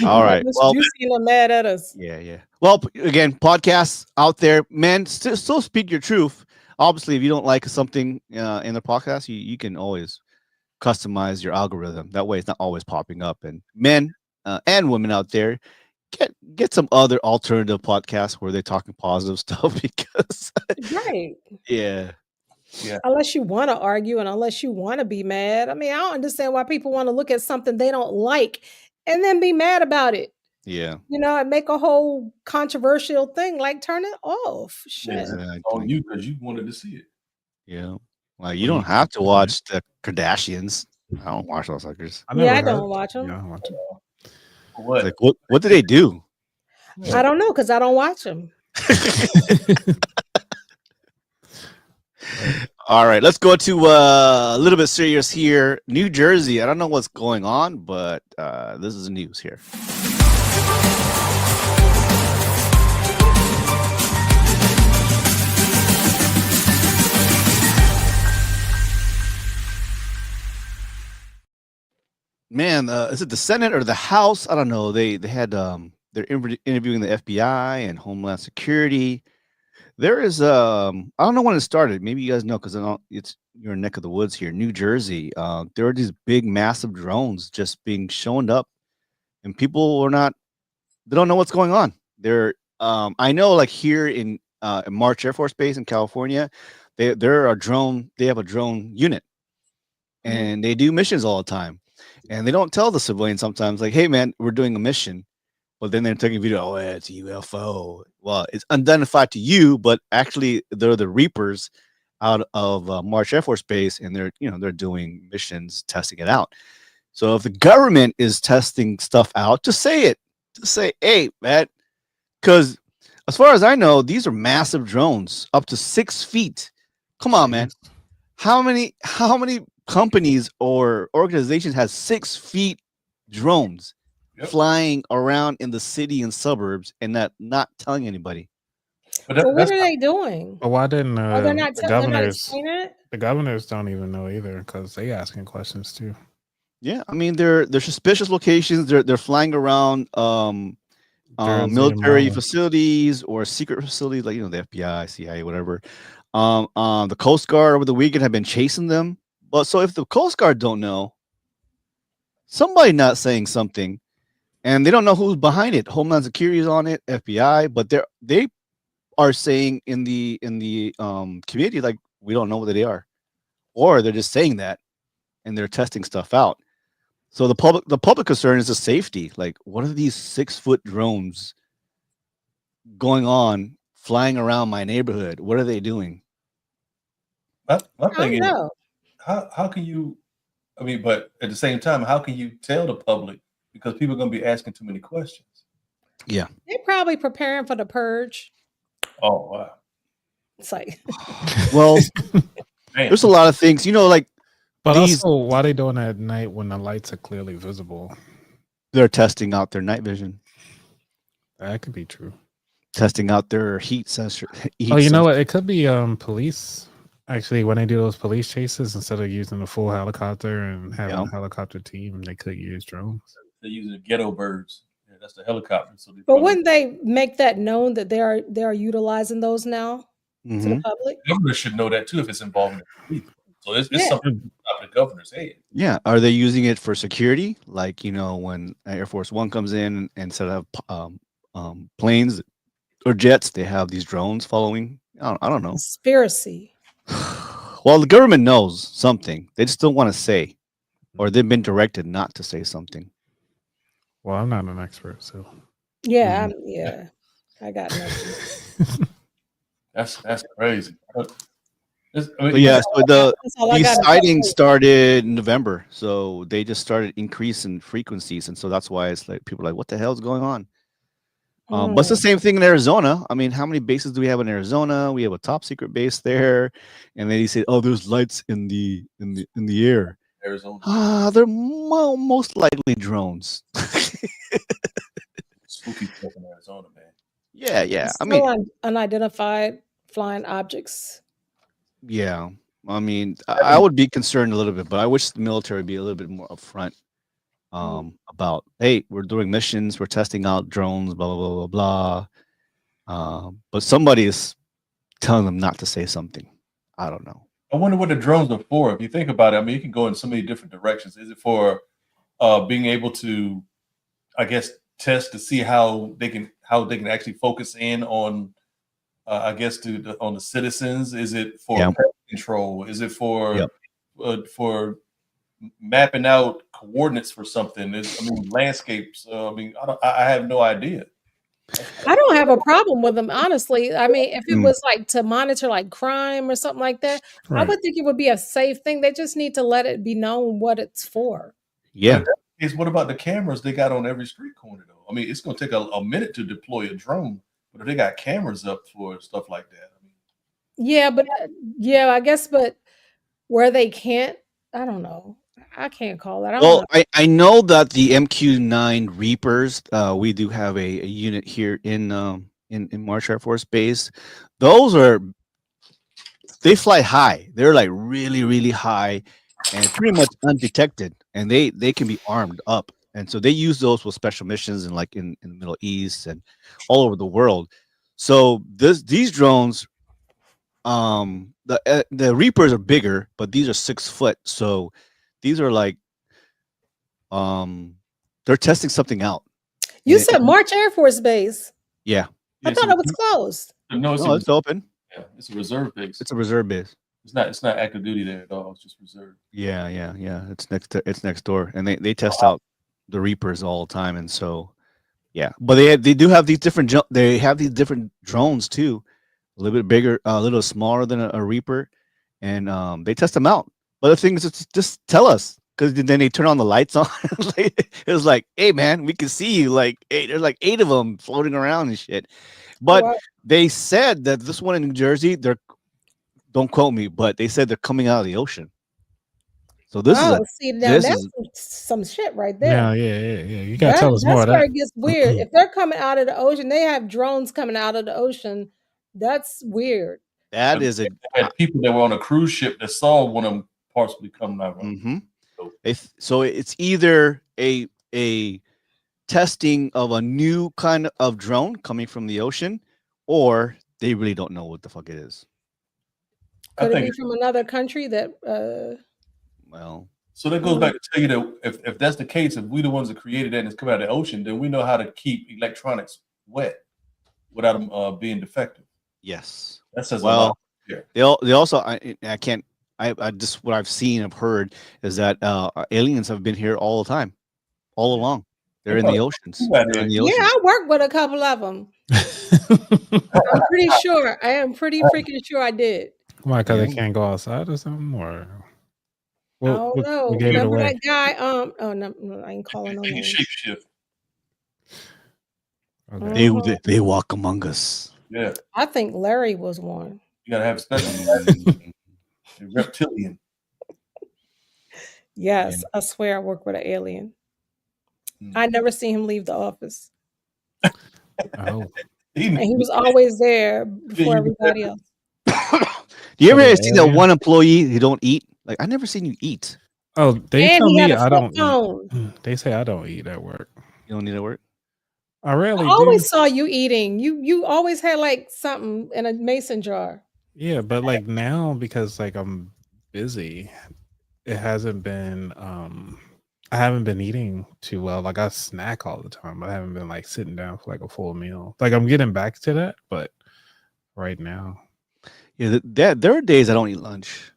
All right. Well, Juicy and mad at us. Yeah. Well, again, podcasts out there, man. Still speak your truth. Obviously, if you don't like something in the podcast, you can always customize your algorithm. That way, it's not always popping up. And men and women out there, get some other alternative podcasts where they're talking positive stuff because right. Yeah. Unless you want to argue and unless you want to be mad. I mean, I don't understand why people want to look at something they don't like and then be mad about it. Yeah. And make a whole controversial thing. Like, turn it off. Shit. Exactly. On you because you wanted to see it. Yeah. Well, you don't have to watch the Kardashians. I don't watch those suckers. I don't watch them. Yeah, I watch them. What? Like, what do they do? I don't know because I don't watch them. All right, let's go to a little bit serious here. New Jersey. I don't know what's going on, but this is news here. Man, is it the Senate or the House? I don't know. They had they're interviewing the FBI and Homeland Security. There is I don't know when it started. Maybe you guys know because it's your neck of the woods here, New Jersey. There are these big, massive drones just being shown up, and people are not. They don't know what's going on. They're I know like here in March Air Force Base in California, they have a drone unit, and they do missions all the time. And they don't tell the civilian sometimes, like, hey, man, we're doing a mission. But then they're taking a video, oh, it's a UFO. Well, it's unidentified to you, but actually they're the Reapers out of March Air Force Base, and they're doing missions, testing it out. So if the government is testing stuff out, just say it. Just say, hey, man, because as far as I know, these are massive drones, up to 6 feet. Come on, man. How many companies or organizations has 6 feet drones flying around in the city and suburbs and not telling anybody? But Well, what that's are they doing? But why didn't Oh, they're not. the They're not governors? explaining it. The governors don't even know either because they asking questions too. Yeah, I mean they're suspicious locations. They're flying around Jersey and military Maryland. facilities or secret facilities like the FBI, CIA, whatever. The Coast Guard over the weekend have been chasing them. But so if the Coast Guard don't know, somebody not saying something, and they don't know who's behind it. Homeland Security is on it, FBI, but they are saying in the community like we don't know what they are, or they're just saying that and they're testing stuff out. So the public concern is the safety. Like, what are these 6-foot drones going on flying around my neighborhood? What are they doing? my I thing don't is know. how can you? I mean, but at the same time, how can you tell the public because people are going to be asking too many questions? Yeah. They're probably preparing for the purge. Oh wow! It's like, Well, Damn. there's a lot of things, like But these. also, why they doing that at night when the lights are clearly visible? They're testing out their night vision, That could be true. testing out their heat sensor. Oh, you know what? It could be police. Actually, when they do those police chases, instead of using the full helicopter and having a helicopter team, they could use drones. They're using ghetto birds. Yeah, that's the helicopter. So but wouldn't they make that known that they are utilizing those now to the Mhm. public? the governor should know that too if it's involving the police. So it's Yeah. something off the governor's head. Yeah. Are they using it for security? Like, when Air Force One comes in and instead of planes or jets, they have these drones following. I don't know. Conspiracy. Well, the government knows something. They just don't want to say, or they've been directed not to say something. Well, I'm not an expert, so Yeah, yeah. I got nothing. That's crazy. But yeah, so That's all I these got. sightings started in November, so they just started increasing frequencies, and so that's why it's like people are like, what the hell is going on? But it's the same thing in Arizona. I mean, how many bases do we have in Arizona? We have a top secret base there, and then you say, "Oh, there's lights in the air." Arizona. They're most likely drones. Spooky stuff in Arizona, man. Yeah. I Still mean, unidentified flying objects. yeah. I mean, I would be concerned a little bit, but I wish the military would be a little bit more upfront about, hey, we're doing missions, we're testing out drones, blah blah blah blah. But somebody is telling them not to say something. I don't know. I wonder what the drones are for. If you think about it, I mean, you can go in so many different directions. Is it for being able to, I guess, test to see how they can actually focus in on, I guess, on the citizens? Is it for pest control? Is it for mapping out coordinates for something? Landscapes. I have no idea. I don't have a problem with them, honestly. I mean, if it was like to monitor like crime or something like that, I would think it would be a safe thing. They just need to let it be known what it's for. Yeah. What about the cameras they got on every street corner, though? I mean, it's going to take a minute to deploy a drone, but if they got cameras up for stuff like that, I mean, I guess, but where they can't, I don't know. I can't call that. Well, I know that the MQ-9 Reapers, we do have a unit here in Marsh Air Force Base. They fly high. They're like really, really high and pretty much undetected. And they can be armed up. And so they use those with special missions and like in the Middle East and all over the world. So these drones, the Reapers are bigger, but these are 6 foot. So these are like, they're testing something out. You said March Air Force Base. Yeah. I thought it was closed. No, it's open. Yeah, it's a reserve base. It's a reserve base. It's not active duty there at all. It's just reserve. Yeah. It's next door, and they test out the Reapers all the time, and so yeah. But they do have these different different drones too, a little bit bigger, a little smaller than a Reaper, and they test them out. But the thing is, just tell us, because then they turn on the lights on. It was like, hey man, we can see you. Like, hey, there's like 8 of them floating around and shit. But they said that this one in New Jersey, don't quote me, but they said they're coming out of the ocean. So this that's some shit right there. Yeah. You gotta tell us more. That's where it gets weird. If they're coming out of the ocean, they have drones coming out of the ocean That's weird. That is a. They had people that were on a cruise ship that saw one of them possibly coming out. Mm-hmm. So it's either a testing of a new kind of drone coming from the ocean, or they really don't know what the fuck it is. Could it think be from another country that Well, so. That goes back to tell you that if that's the case, if we the ones that created that and it's coming out of the ocean, then we know how to keep electronics wet without them being defective. yes. That says a Well, lot. Yeah. they also I can't I just what I've seen I've heard is that aliens have been here all the time, all along. They're in the oceans. They're in the yeah, ocean. I worked with a couple of them. I'm pretty sure. I am pretty freaking sure I did. Why? Because Yeah. they can't go outside or something, or I don't know. what gave it Remember away? that guy? Oh no, I ain't calling no They can names. shapeshift. Okay. They walk among us. Yeah. I think Larry was one. You gotta have special reptilian. Yes, I swear I worked with an alien. Mm. I never seen him leave the office. Oh, And he was always there before everybody else. Do you ever see that one employee who don't eat? Like I never seen you eat. oh, they And tell he had me a I flip don't phone. eat. They say I don't eat at work. You don't need to work. I I rarely do. always saw you eating. You always had like something in a mason jar. Yeah, but like now because like I'm busy, it hasn't been I haven't been eating too well. Like I snack all the time, but I haven't been like sitting down for like a full meal. Like I'm getting back to that, but right now. Yeah, there are days I don't eat lunch.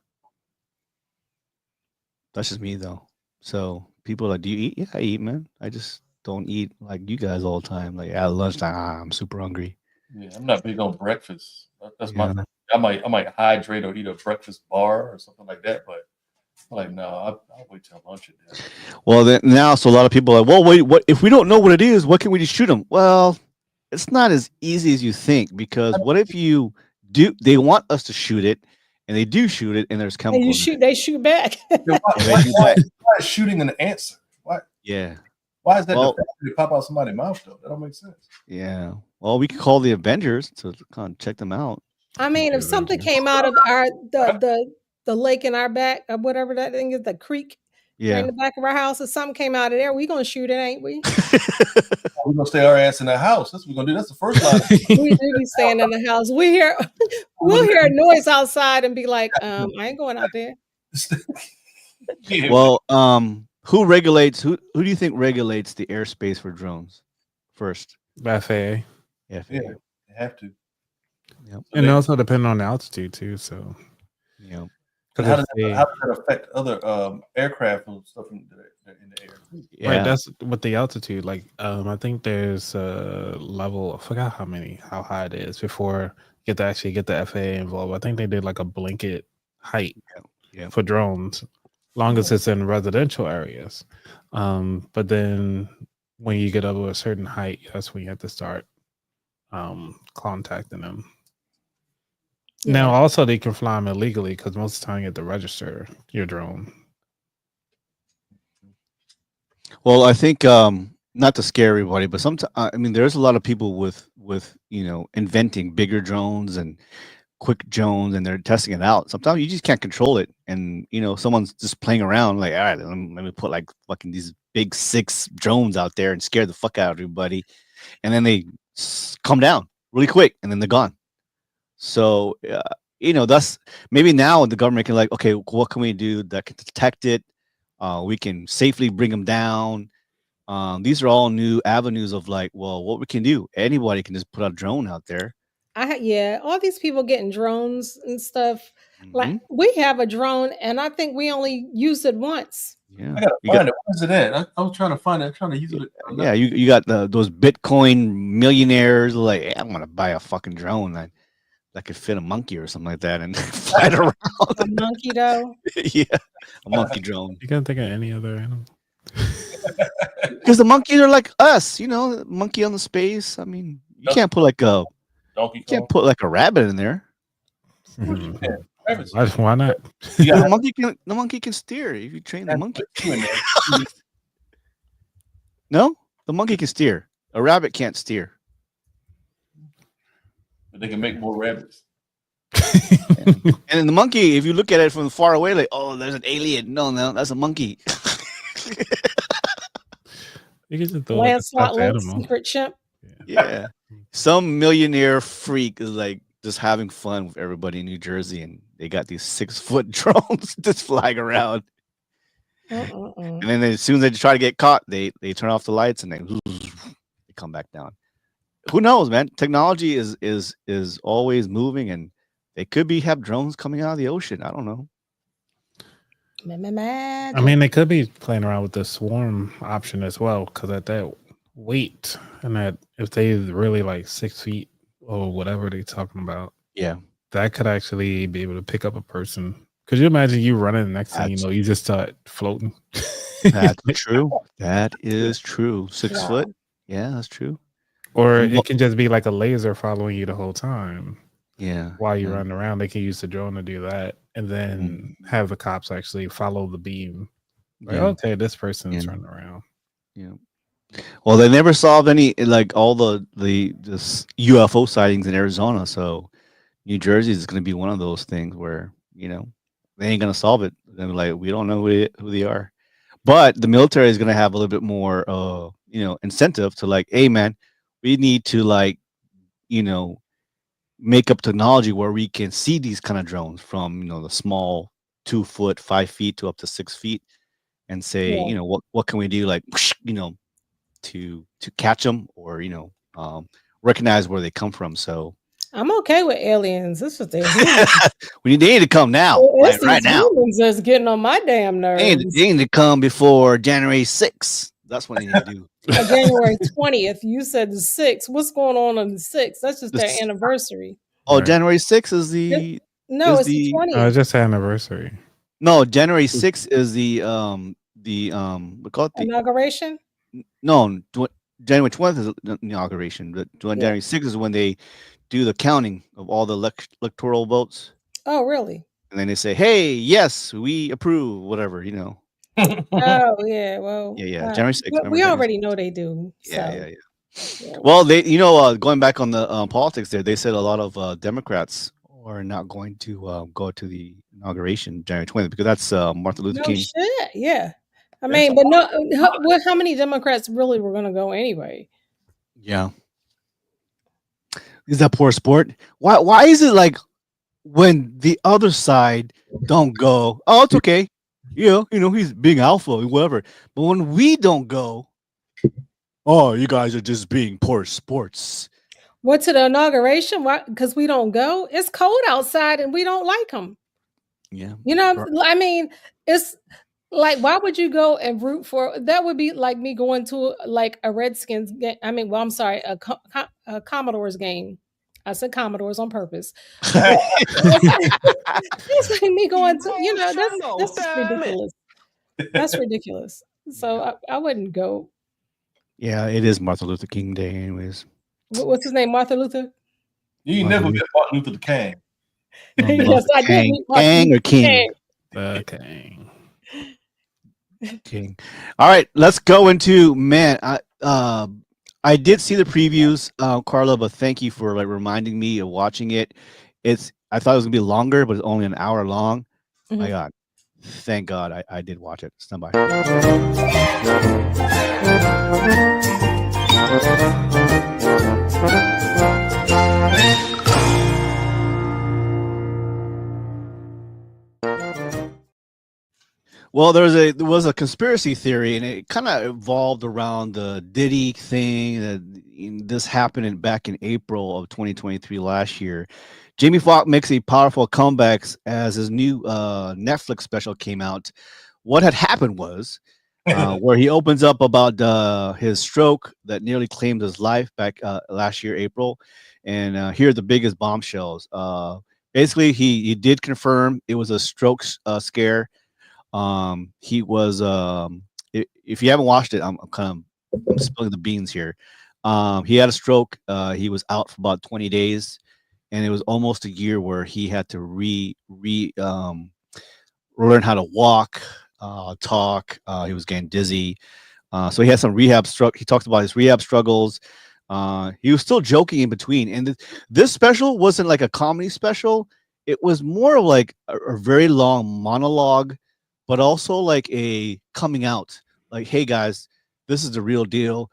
That's just me though. So people are like, do you eat? Yeah, I eat, man. I just don't eat like you guys all the time. Like at lunchtime, I'm super hungry. Yeah, I'm not big on breakfast. That's my Yeah. thing. I might hydrate or eat a breakfast bar or something like that, but I'm like, no, I'll wait till lunch. Well, then now, so a lot of people are like, well, wait, what if we don't know what it is? What can we just shoot them? Well, it's not as easy as you think because what if you do? They want us to shoot it, and they do shoot it, and there's And chemicals. they shoot back. Why is shooting an answer? Why? Yeah. Why is that Well, the pop out somebody's mouth though? That don't make sense. Yeah. Well, we could call the Avengers to kind of check them out. I mean, if something came out of the lake in our back or whatever that thing is, the creek right in the back of our house, if something came out of there, we gonna shoot it, ain't we? We're gonna stay our ass in the house. That's what we're gonna do. That's the first line. We do be staying in the house. We'll hear a noise outside and be like, I ain't going out there. Yeah, Well, who do you think regulates the airspace for drones first? FAA. Yeah. yeah, you have to. Yep. And also depending on the altitude too. So Yep. How does that affect other aircraft and stuff in the air? Yeah. Right, that's with the altitude. Like, I think there's a level. I forgot how high it is before you get to actually get the FAA involved. I think they did like a blanket height for drones, long as it's in residential areas. But then when you get over a certain height, that's when you have to start contacting them. Yeah. Now, also they can fly them illegally because most of the time you have to register your drone. Well, I think not to scare everybody, but sometimes I mean there's a lot of people with inventing bigger drones and quick drones, and they're testing it out. Sometimes you just can't control it, and someone's just playing around like, all right, let me put like fucking these big 6 drones out there and scare the fuck out of everybody, and then they come down really quick, and then they're gone. So that's maybe now the government can like, okay, what can we do that can detect it? We can safely bring them down. These are all new avenues of like, well, what we can do. Anybody can just put a drone out there. All these people getting drones and stuff. Like we have a drone, and I think we only used it once. Yeah, I gotta find it. Where's it at? I was trying to find it. I'm trying to use it. Yeah, you got those Bitcoin millionaires like, hey, I'm gonna buy a fucking drone that could fit a monkey or something like that and fly it around. A monkey though? Yeah, a monkey drone. You can't think of any other animal. Because the monkeys are like us, monkey on the space. I mean, you can't put like a Donkey. You can't put like a rabbit in there. Why not? The monkey can steer if you train the monkey. No, the monkey can steer. A rabbit can't steer. but they can make more rabbits. And in the monkey, if you look at it from far away, like, oh, there's an alien. No, that's a monkey. You can just throw like a Lancelot stuffed Link's animal. secret chimp. Yeah. Some millionaire freak is like just having fun with everybody in New Jersey, and they got these 6-foot drones just flying around. And then as soon as they try to get caught, they turn off the lights and they come back down. Who knows, man? Technology is always moving, and they could have drones coming out of the ocean. I don't know. I mean, they could be playing around with the swarm option as well, because at that weight and that if they really like 6 feet or whatever they're talking about, yeah, that could actually be able to pick up a person. Could you imagine you running next thing you know, you just start floating? That's true. That is true. 6 foot. Yeah, that's true. Or it can just be like a laser following you the whole time. Yeah. While you're running around, they can use the drone to do that, and then have the cops actually follow the beam. Like, okay, this person's running around. Yeah. Well, they never solved any like all the UFO sightings in Arizona, so New Jersey is going to be one of those things where they ain't going to solve it. They're like, we don't know who they are, but the military is going to have a little bit more, incentive to like, hey, man, we need to like, make up technology where we can see these kind of drones from the small 2 foot, 5 feet to up to 6 feet, and say, what can we do, like, to catch them or recognize where they come from. So I'm okay with aliens. This is their they need to come now, right now. Humans that's getting on my damn nerves. They need to come before January 6th. That's what they need to do. January 20th. You said the 6th. What's going on the 6th? That's just their anniversary. Oh, right. January 6th is the it's the 20th. It's just anniversary. No, January 6th is the we call it the inauguration. No, January 20th is the inauguration. But January 6th is when they do the counting of all the electoral votes. Oh, really? And then they say, "Hey, yes, we approve." Whatever, Oh yeah, well, yeah. January 6th. We already know they do. So. Yeah. Well, they, going back on the politics there, they said a lot of Democrats are not going to go to the inauguration January 20th because that's Martin Luther King. Shit, yeah. I mean, but no, how many Democrats really were going to go anyway? Yeah. Is that poor sport? Why is it like when the other side don't go, oh, it's okay. He's being alpha, whatever. But when we don't go, oh, you guys are just being poor sports. What, to the inauguration? Why? Because we don't go? It's cold outside and we don't like them. Yeah. I mean, it's like, why would you go and root for? That would be like me going to like a Redskins game. I mean, well, I'm sorry, a Commodores game. I said Commodores on purpose. It's like me going to, that's just ridiculous. That's ridiculous. So I wouldn't go. Yeah, it is Martin Luther King Day, anyways. What's his name? Martin Luther? You ain't never met Martin Luther King. Yes, I did. Kang or King? King. King. All right, let's go into I did see the previews, Carla, but thank you for like reminding me of watching it. I thought it was gonna be longer, but it's only an hour long. Mm-hmm. My God, thank God I did watch it. Stand by. Well, there was a conspiracy theory, and it kind of evolved around the Diddy thing. This happened back in April of 2023 last year. Jamie Foxx makes a powerful comeback as his new Netflix special came out. What had happened was where he opens up about his stroke that nearly claimed his life back last year, April. And here are the biggest bombshells. Basically, he did confirm it was a stroke scare. He was if you haven't watched it, I'm spilling the beans here. He had a stroke. He was out for about 20 days, and it was almost a year where he had to learn how to walk, talk. He was getting dizzy. So he had some rehab he talked about his rehab struggles. He was still joking in between, and this special wasn't like a comedy special. It was more of like a very long monologue, but also like a coming out. Like, hey guys, this is the real deal.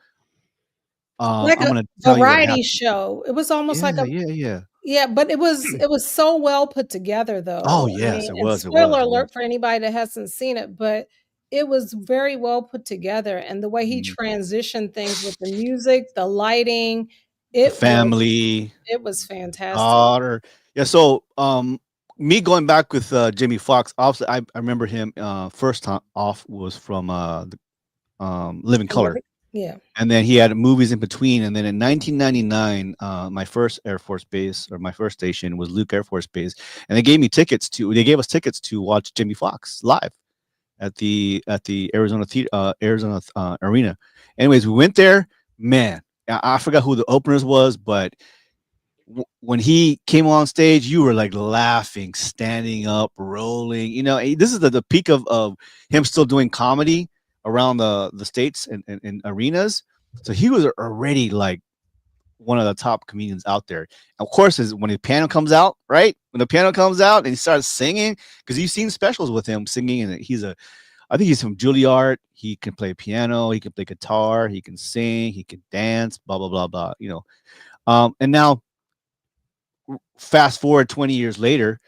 Like I'm a gonna tell you what variety happened. show. It was almost like Yeah, a yeah, yeah. yeah, but it was so well put together Oh though. I yes, mean, it and was. It spoiler was. It was. alert for anybody that hasn't seen it, but it was very well put together and the way he Mhm. transitioned things with the music, the lighting, The it was family, it was fantastic. daughter. Yeah. So, me going back with Jimmy Fox. Obviously, I remember him. First time off was from Living Color. Yeah. And then he had movies in between. And then in 1999, my first Air Force base or my first station was Luke Air Force Base, and they gave us tickets to watch Jimmy Fox live at the Arizona arena. Anyways, we went there. Man, I forgot who the openers was, but when he came on stage, you were like laughing, standing up, rolling. This is the peak of him still doing comedy around the states and arenas. So he was already like one of the top comedians out there. Of course, is when the piano comes out, right? When the piano comes out and he starts singing, because you've seen specials with him singing, and I think he's from Juilliard. He can play piano, he can play guitar, he can sing, he can dance, blah blah blah blah. And now fast forward 20 years later,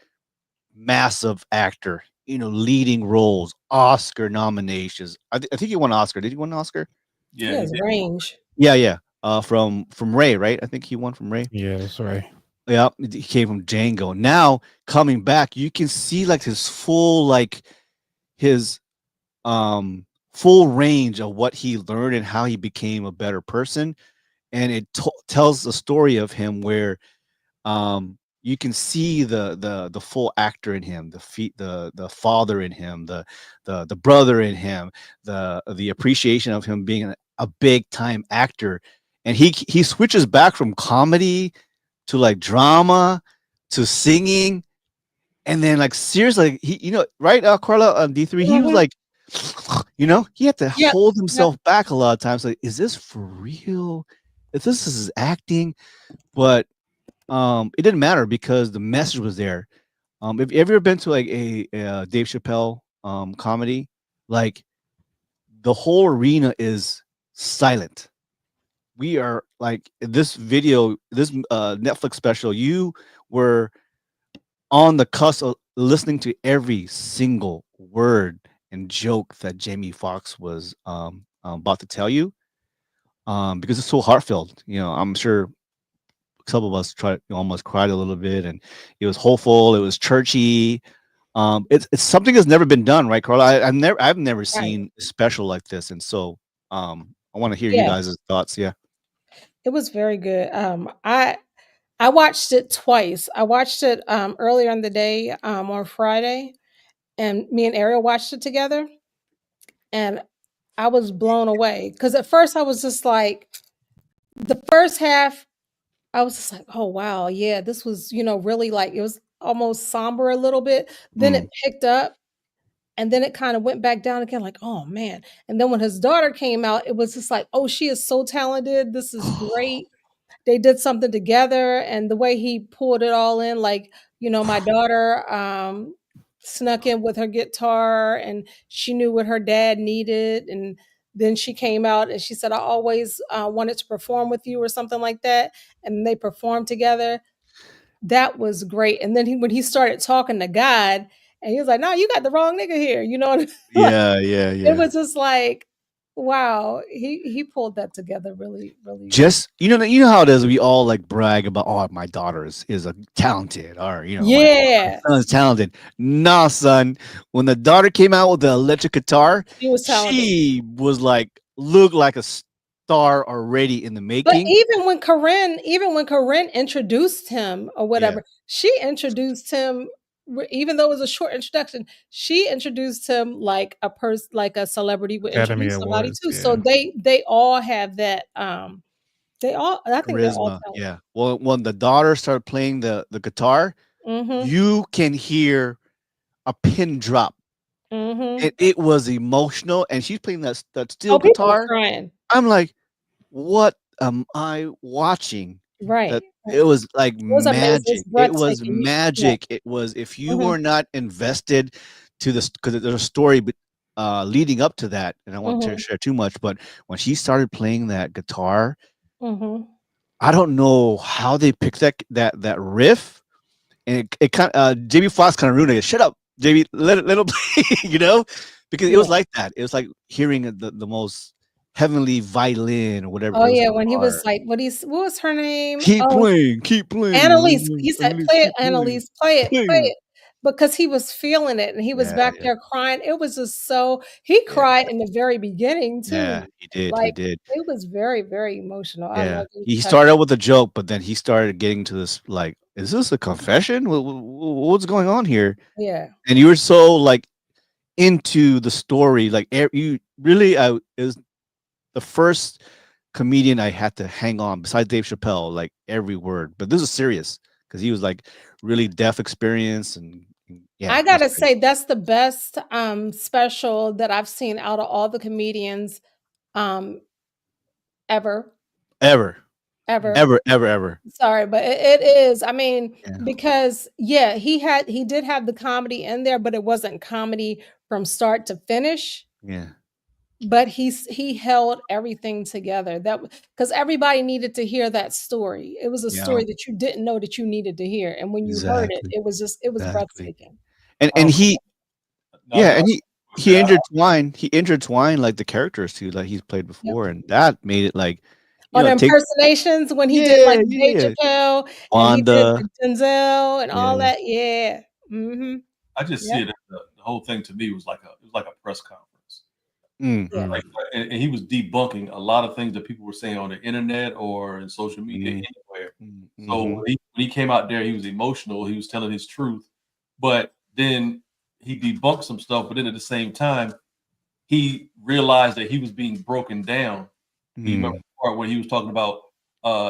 massive actor, leading roles, Oscar nominations. I think he won an Oscar. Did he win an Oscar? He Yeah, he has did. range. Yeah, yeah. From Ray, right? I think he won from Ray. Yeah, that's right. Yeah, he came from Django. Now coming back, you can see like his full range of what he learned and how he became a better person. And it tells the story of him where you can see the full actor in him, the father in him, the brother in him, the appreciation of him being a big time actor. And he switches back from comedy to like drama to singing, and then like seriously, he right, Carla, on D3, he was Mhm. like, he had to Yep. hold Yep. himself back a lot of times. Like, is this for real? If this is acting, but it didn't matter because the message was there. If you ever been to like a Dave Chappelle comedy, like the whole arena is silent. We are like this video, this Netflix special. You were on the cusp of listening to every single word and joke that Jamie Foxx was about to tell you, because it's so heartfelt. I'm sure some of us almost cried a little bit, and it was hopeful. It was churchy. It's something that's never been done, right, Carla? I've never Right. seen a special like this, and so I want to hear you Yes. guys' thoughts. Yeah. It was very good. I watched it twice. I watched it earlier in the day on Friday, and me and Ariel watched it together, and I was blown away because at first I was just like, the first half, I was just like, oh wow, yeah, this was really like it was almost somber a little bit. Then Mm. it picked up, and then it kind of went back down again, like, oh man. And then when his daughter came out, it was just like, oh, she is so talented. This is great. They did something together, and the way he pulled it all in, like, my daughter snuck in with her guitar, and she knew what her dad needed, and then she came out and she said, I always wanted to perform with you or something like that, and they performed together. That was great. And then when he started talking to God, and he was like, no, you got the wrong nigga here, like, Yeah, yeah, it yeah. was just like, wow, he pulled that together really, really. Just you know how it is. We all like brag about, oh, my daughter is a talented, or my Yeah, son's talented. Nah, son. When the daughter came out with the electric guitar, he was talented. she was like looked like a star already in the But making. even when Corinne introduced him or Yeah, whatever, she introduced him, even though it was a short introduction, she introduced him like a person, like a celebrity would Academy introduce somebody Awards. too. So Yeah. they all have that. I think they're all charisma. talented. Yeah. Well, when the daughter started playing the guitar, Mhm. you can hear a pin drop. Mhm. It was emotional, and she's playing that steel Oh, people were guitar. crying. I'm like, what? am I watching? Right. That it was like It was amazing. It's magic. It was breathtaking. Yeah. magic. It was if you Mhm. were not invested to this because there's a story leading up to that, and I won't Mhm. share too much, but when she started playing that guitar, Mhm. I don't know how they picked that riff, and it kind JB Fox kind of ruined it. Shut up, JB, let it play, because it Yeah. was like that. It was like hearing the most heavenly violin or whatever. Oh It was yeah, when he was guitar. like, what was her name? Keep Oh, playing, keep playing, Annalise. He said, Annalise, "Play it, keep playing, Annalise. Play it, play play it. it," because he was feeling it and he was Yeah, back yeah, there crying. It was just so. He yeah, cried in the very beginning yeah. too. He Like did. it was very, very emotional. I Yeah, love it. he started out with a joke, but then he started getting to this like, is this a confession? What's going on here? Yeah. And you were so like into the story, like you really, it was the first comedian I had to hang on besides Dave Chappelle, like every word. But this is serious because he was like really deaf experience and yeah, I it was gotta great. say that's the best special that I've seen out of all the comedians um ever, Ever, ever. ever, ever, ever. Sorry, but it is. I mean, Yeah, because yeah, he did have the comedy in there, but it wasn't comedy from start to finish. yeah, But he held everything together. That because everybody needed to hear that story. It was a yeah. story that you didn't know that you needed to hear, and when you heard it, Exactly, it was exactly. breathtaking. And Um, he no, yeah, I and was gonna say, he intertwined like the characters too, like he's played Yep. before, and that made it like, On take impersonations, when he did like yeah, Dave yeah. Chappelle and he did Wanda, the Denzel and all yeah. that. Yeah. Mhm. I just see Yep. it as the whole thing to me was like a press conference. Yeah. Mhm, Like, and he was debunking a lot of things that people were saying on the internet or in social media mhm, anywhere. So mhm, when he came out there, he was emotional. He was telling his truth, but then he debunked some stuff. But then at the same time, he realized that he was being broken down. You remember mhm, the part where he was talking about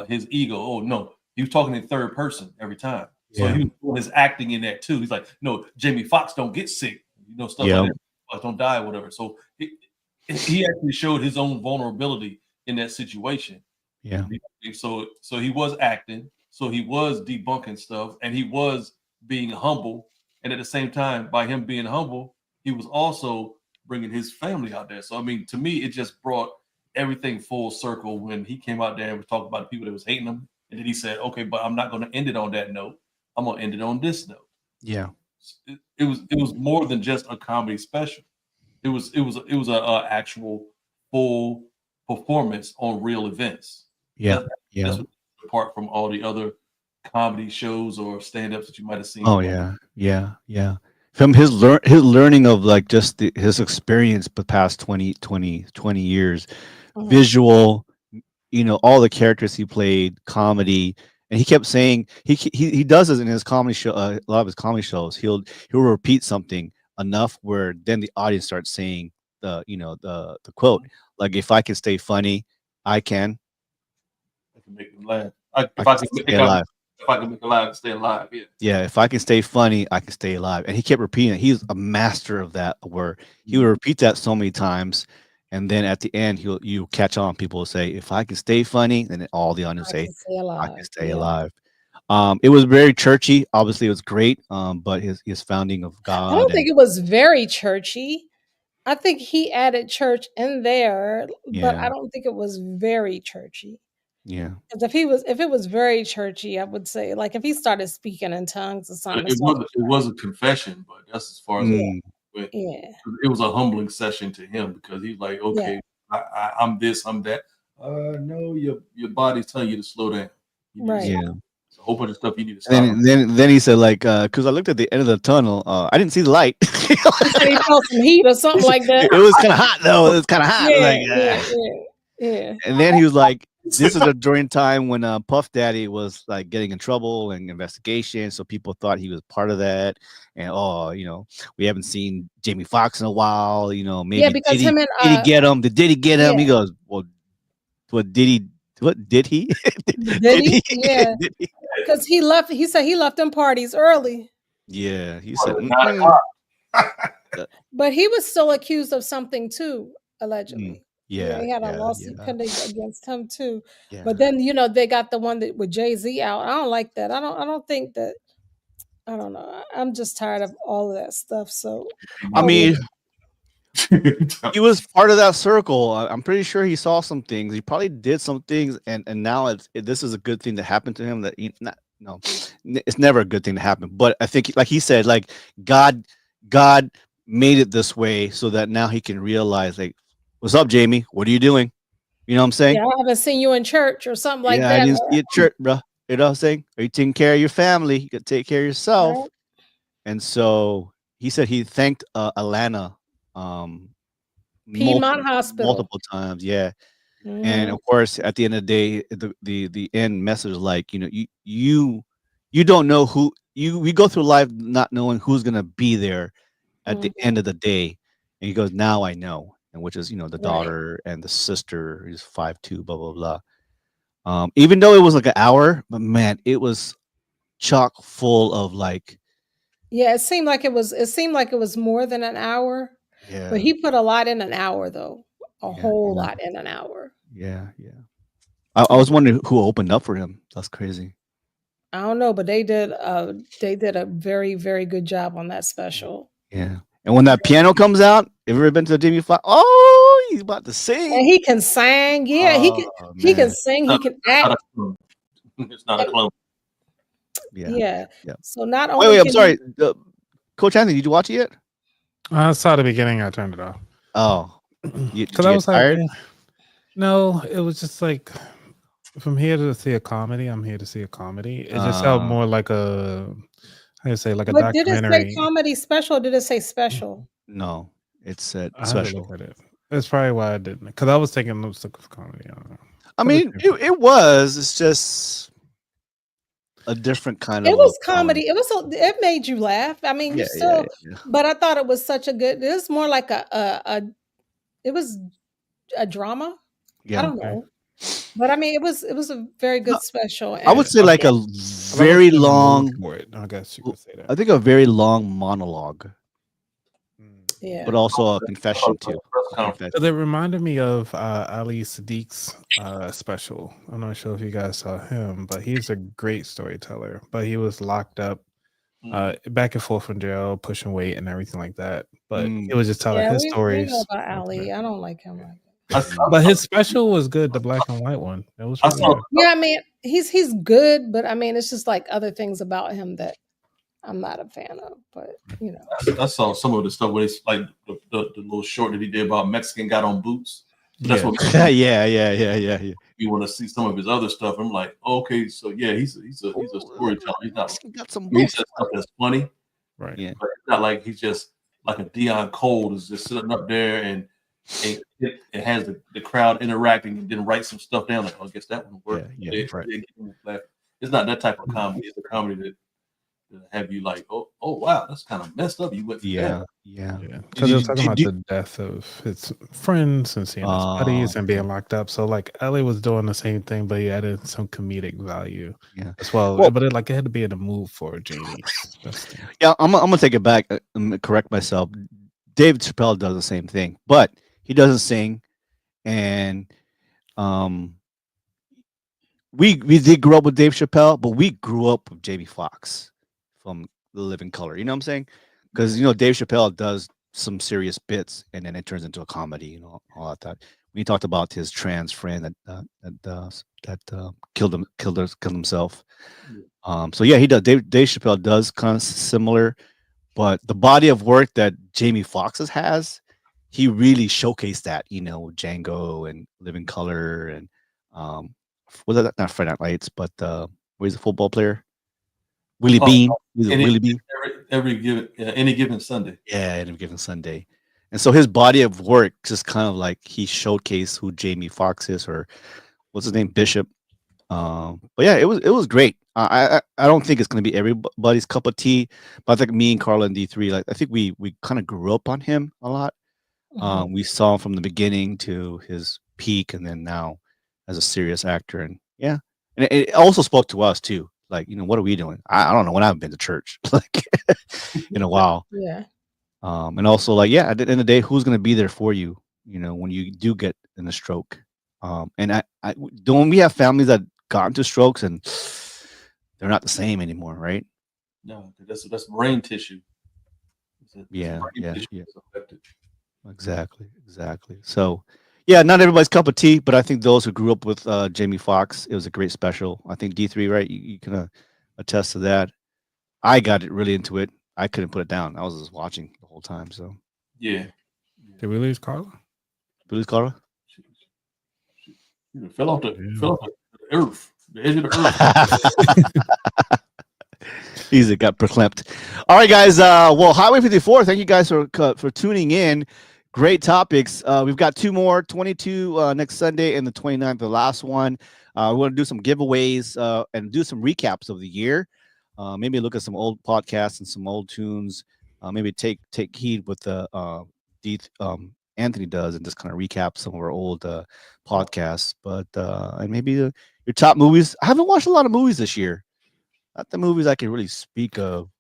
his ego? Oh no, he was talking in third person every time. So yeah, he was doing his acting in that too. He's like, no, Jamie Foxx don't get sick, stuff like yep, that. Foxx don't die, whatever. So he actually showed his own vulnerability in that situation. yeah, So he was acting, so he was debunking stuff, and he was being humble. And at the same time, by him being humble, he was also bringing his family out there. So I mean, to me, it just brought everything full circle when he came out there and was talking about the people that was hating him, and then he said, "Okay, but I'm not going to end it on that note. I'm going to end it on this note." yeah, It was more than just a comedy special. It was a actual full performance on real events. yeah, That's yeah. what apart from all the other comedy shows or stand-ups that you might have seen Oh, him on. yeah, yeah, yeah. From his learning of, like, just his experience the past 20 years, Mhm. visual, all the characters he played, comedy, and he kept saying he does this in his comedy show, a lot of his comedy shows. He'll repeat something enough where then the audience starts saying the quote, like, "If I can stay funny, I can I can make them laugh. I If can I can stay alive." make a laugh, stay alive. Yeah. Yeah, if I can stay funny, I can stay alive. And he kept repeating it. He's a master of that, where he would Mhm. repeat that so many times. And then at the end, you catch on. People will say, if I can stay funny, and then all the audience I say, can stay I can alive. stay Yeah. alive. It was very churchy. Obviously, it was great. But his founding of I God don't think and it was very churchy. I think he added church in there, but yeah, I don't think it was very churchy. yeah. 'Cause if it was very churchy, I would say, like, if he started speaking in tongues or But something, it it's off was the it was a confession, but that's as far as Yeah, Mm, went. yeah, It was a humbling session to him because he's like, yeah, okay, I'm this, I'm that. No, your body's telling you to slow down. You need to right. slow yeah. down. It's a whole bunch of stuff you need to And stop. then he said, like, because I looked at the end of the tunnel, I didn't see the light. He said he felt some heat or something like that. It was kind of hot though. It was kind of hot. Yeah, Like, yeah, yeah, yeah. and then he was like, "This is during time when Puff Daddy was like getting in trouble and investigation, so people thought he was part of that." And we haven't seen Jamie Foxx in a while. Yeah, Maybe because him and, did he get him? Did he get him? yeah. He goes, "Well, what did he? What did he? Did did he? he? Yeah, did he?" because he said he left them parties early, Yeah, he What, said. at 9 "Mm-mm." o'clock? Uh, but he was still accused of something too, mm, allegedly. Yeah, Yeah, he had a yeah, lawsuit yeah, pending against him too. yeah. But then, they got the one that with Jay-Z out. I don't like that. I don't think that I don't know. I'm just tired of all of that stuff. So I I would mean, he was part of that circle. I'm pretty sure he saw some things. He probably did some things, and now this is a good thing that happened to him. That he, not no, it's never a good thing to happen. But I think, like he said, like God made it this way so that now he can realize, like, what's up, Jamie? What are you doing? You know what I'm saying? yeah, I haven't seen you in church or something like Yeah, I that. didn't see a church, bro. You know what I'm saying? Are you taking care of your family? You got to take care of yourself. Right? And so he said he thanked Alana um, Piedmont multiple Hospital. multiple times. Yeah, and Hmm. of course, at the end of the day, the end message is like, you don't know who you we go through life not knowing who's gonna be there at the Hmm. end of the day. And he goes, now I know, and which is the Right. daughter and the sister who's 5'2", blah blah blah. Even though it was like an hour, but man, it was chock full of like, Yeah, it seemed like it was more than an hour, but yeah, he put a lot in an hour though. A yeah, whole yeah, lot in an hour. yeah, yeah. I was wondering who opened up for him. That's crazy. I don't know, but they did a very, very good job on that special. Yeah. And when that piano comes out, have you ever been to a Jimmy Fallon? Oh, he's about to And sing. he can sing. Yeah, Oh he can man. sing, he not, can not act. a clone. It's not a And clone. Yeah. yeah. Yeah. So not Wait, only wait, I'm can sorry. he Coach Anthony, did you watch it yet? I saw the beginning. I turned it off Oh, did because you I get was like, tired? no, it was just like if I'm here to see a comedy, I'm here to see a comedy. It just felt more like a how you say like a but did it say documentary. comedy special or did it say special? No, it said I have to look special. at it. That's probably why I didn't because I was thinking it was like a comedy. I don't know. I But mean, it was. It's just a different kind It of a was comedy. comedy. It made you laugh. I mean, you Yeah, yeah, still yeah. but I thought it was such a good it was more like it was a drama. I Yeah. don't okay. know. But I mean, it was a very No, good special I would and say I, like a I was very in the mood long, for it. I guess you could say that. I think a very long monologue, but yeah. also a I thought confession it was too. a press A conference. Because confession. it reminded me of Ali Sadiq's special. I'm not sure if you guys saw him, but he's a great storyteller. But he was locked up back and forth from jail, pushing weight and everything like that. But he Mm. was just telling Yeah, his we know stories. about Ali. I don't like him like that. I, But I, his special was good, the black and white one. It was I really saw good. Yeah, I mean, he's good, but I mean, it's just like other things about him that I'm not a fan of. But I saw some of the stuff where it's like the little short that he did about Mexican got on boots. So that's Yeah. what Yeah, yeah, yeah, yeah, yeah. you want to see some of his other stuff. I'm like, okay, so yeah, he's a Ooh, storyteller. He's not. he got some He boots. says stuff that's funny, Right. Yeah, but it's not like he's just like a Dion Cole is just sitting up there and it has the crowd interacting and then write some stuff down. Like, oh, I guess that one worked. yeah, yeah. Right. It's not that type of comedy. It's a comedy that have you like, oh wow, that's kind of messed up. You went to Yeah, yeah. Yeah. Because he was talking about the death of his friends and seeing his buddies and Okay. being locked up. So like Ellie was doing the same thing, but he added some comedic value Yeah. as well. Well, But it had to be in the mood for Jamie's. yeah. I'm gonna take it back. Correct myself. David Chappelle does the same thing, but he doesn't sing, and um, we did grow up with Dave Chappelle, but we grew up with Jamie Foxx from The Living Color. You know what I'm saying? Because Dave Chappelle does some serious bits, and then it turns into a comedy. All that. We talked about his trans friend that killed himself. So yeah, he does. Dave Chappelle does kind of similar, but the body of work that Jamie Foxx has, he really showcased that. Django and Living Color and um, was that not Friday Night Lights, but where's the football player? Willie Oh, Bean. Willie Bean. any given Sunday. Yeah, any given Sunday. And so his body of work just kind of like he showcased who Jamie Foxx is, or what's his name, Bishop. But yeah, it was great. I don't think it's gonna be everybody's cup of tea, but I think me and Carla and D3, like I think we kind of grew up on him a lot. Mhm. We saw him from the beginning to his peak, and then now as a serious actor, and yeah, and it also spoke to us too. Like, what are we doing? I don't know when I've been to church like in a while. Yeah. And also like, yeah, at the end of the day, who's gonna be there for you? When you do get in a stroke. And I don't we have families that got into strokes and they're not the same anymore, right? No, that's brain tissue. Yeah, brain yeah, tissue yeah. that's affected. Exactly. So, yeah, not everybody's cup of tea, but I think those who grew up with Jamie Foxx, it was a great special. I think D3, right? You can attest to that. I got it really into it. I couldn't put it down. I was just watching the whole time. So, Yeah. Did we lose Carla? Billy's Carter. She fell off the Yeah. earth, the edge of the earth. Easy, got verklempt. All right, guys. Well, Highway 54. Thank you guys for tuning in. Great topics. We've got two more, 22 next Sunday and the 29th, the last one. We're going to do some giveaways and do some recaps of the year. Maybe look at some old podcasts and some old tunes. Maybe take heed with the Anthony does and just kind of recap some of our old podcasts. But and maybe your top movies. I haven't watched a lot of movies this year. Not the movies I can really speak of.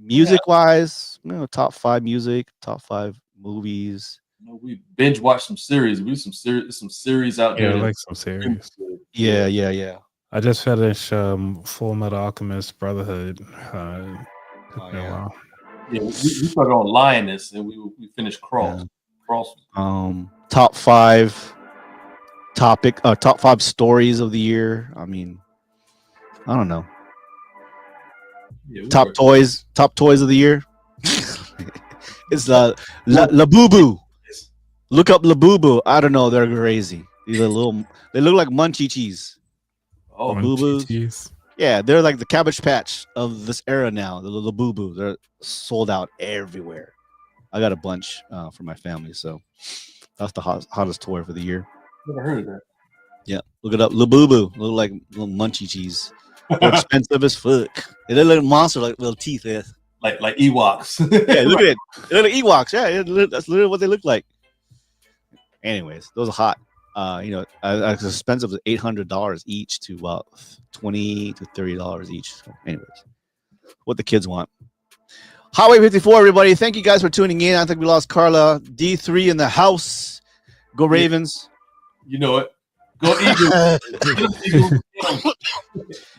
Music wise, top 5 music, top 5 movies. We binge watch some series. Some series out Yeah, there. I like some series. Yeah. I just finished Full Metal Alchemist Brotherhood. Took me a while. Yeah, we started on Lioness and we finished Cross. Top 5 top 5 stories of the year. I mean, I don't know. Yeah, top toys of the year. It's Labubu. Look up Labubu. I don't know. They're crazy. These are they look like munchies. Oh, Labubus. Yeah, they're like the Cabbage Patch of this era now. The Labubu. They're sold out everywhere. I got a bunch for my family, so that's the hottest toy for the year. Never heard of that. Yeah, look it up. Labubu. Look like little munchie cheese. They're expensive as fuck. They look like monster, like little teeth. Yeah. Like Ewoks. Yeah, look at it. They look like Ewoks. Yeah, that's literally what they look like. Anyways, those are hot. As expensive as $800 each to about $20 to $30 each. So anyways, what the kids want. Highway 54, everybody. Thank you guys for tuning in. I think we lost Carla. D3 in the house. Go Ravens. You know it. Go Eagles.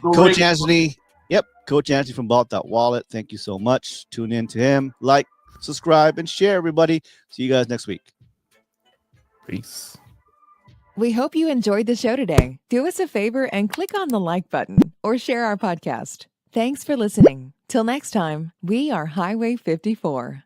Go Coach Ravens. Anthony. Yep. Coach Anthony from Vault.Wallet. Thank you so much. Tune in to him. Like, subscribe, and share, everybody. See you guys next week. Peace. We hope you enjoyed the show today. Do us a favor and click on the like button or share our podcast. Thanks for listening. Till next time, we are Highway 54.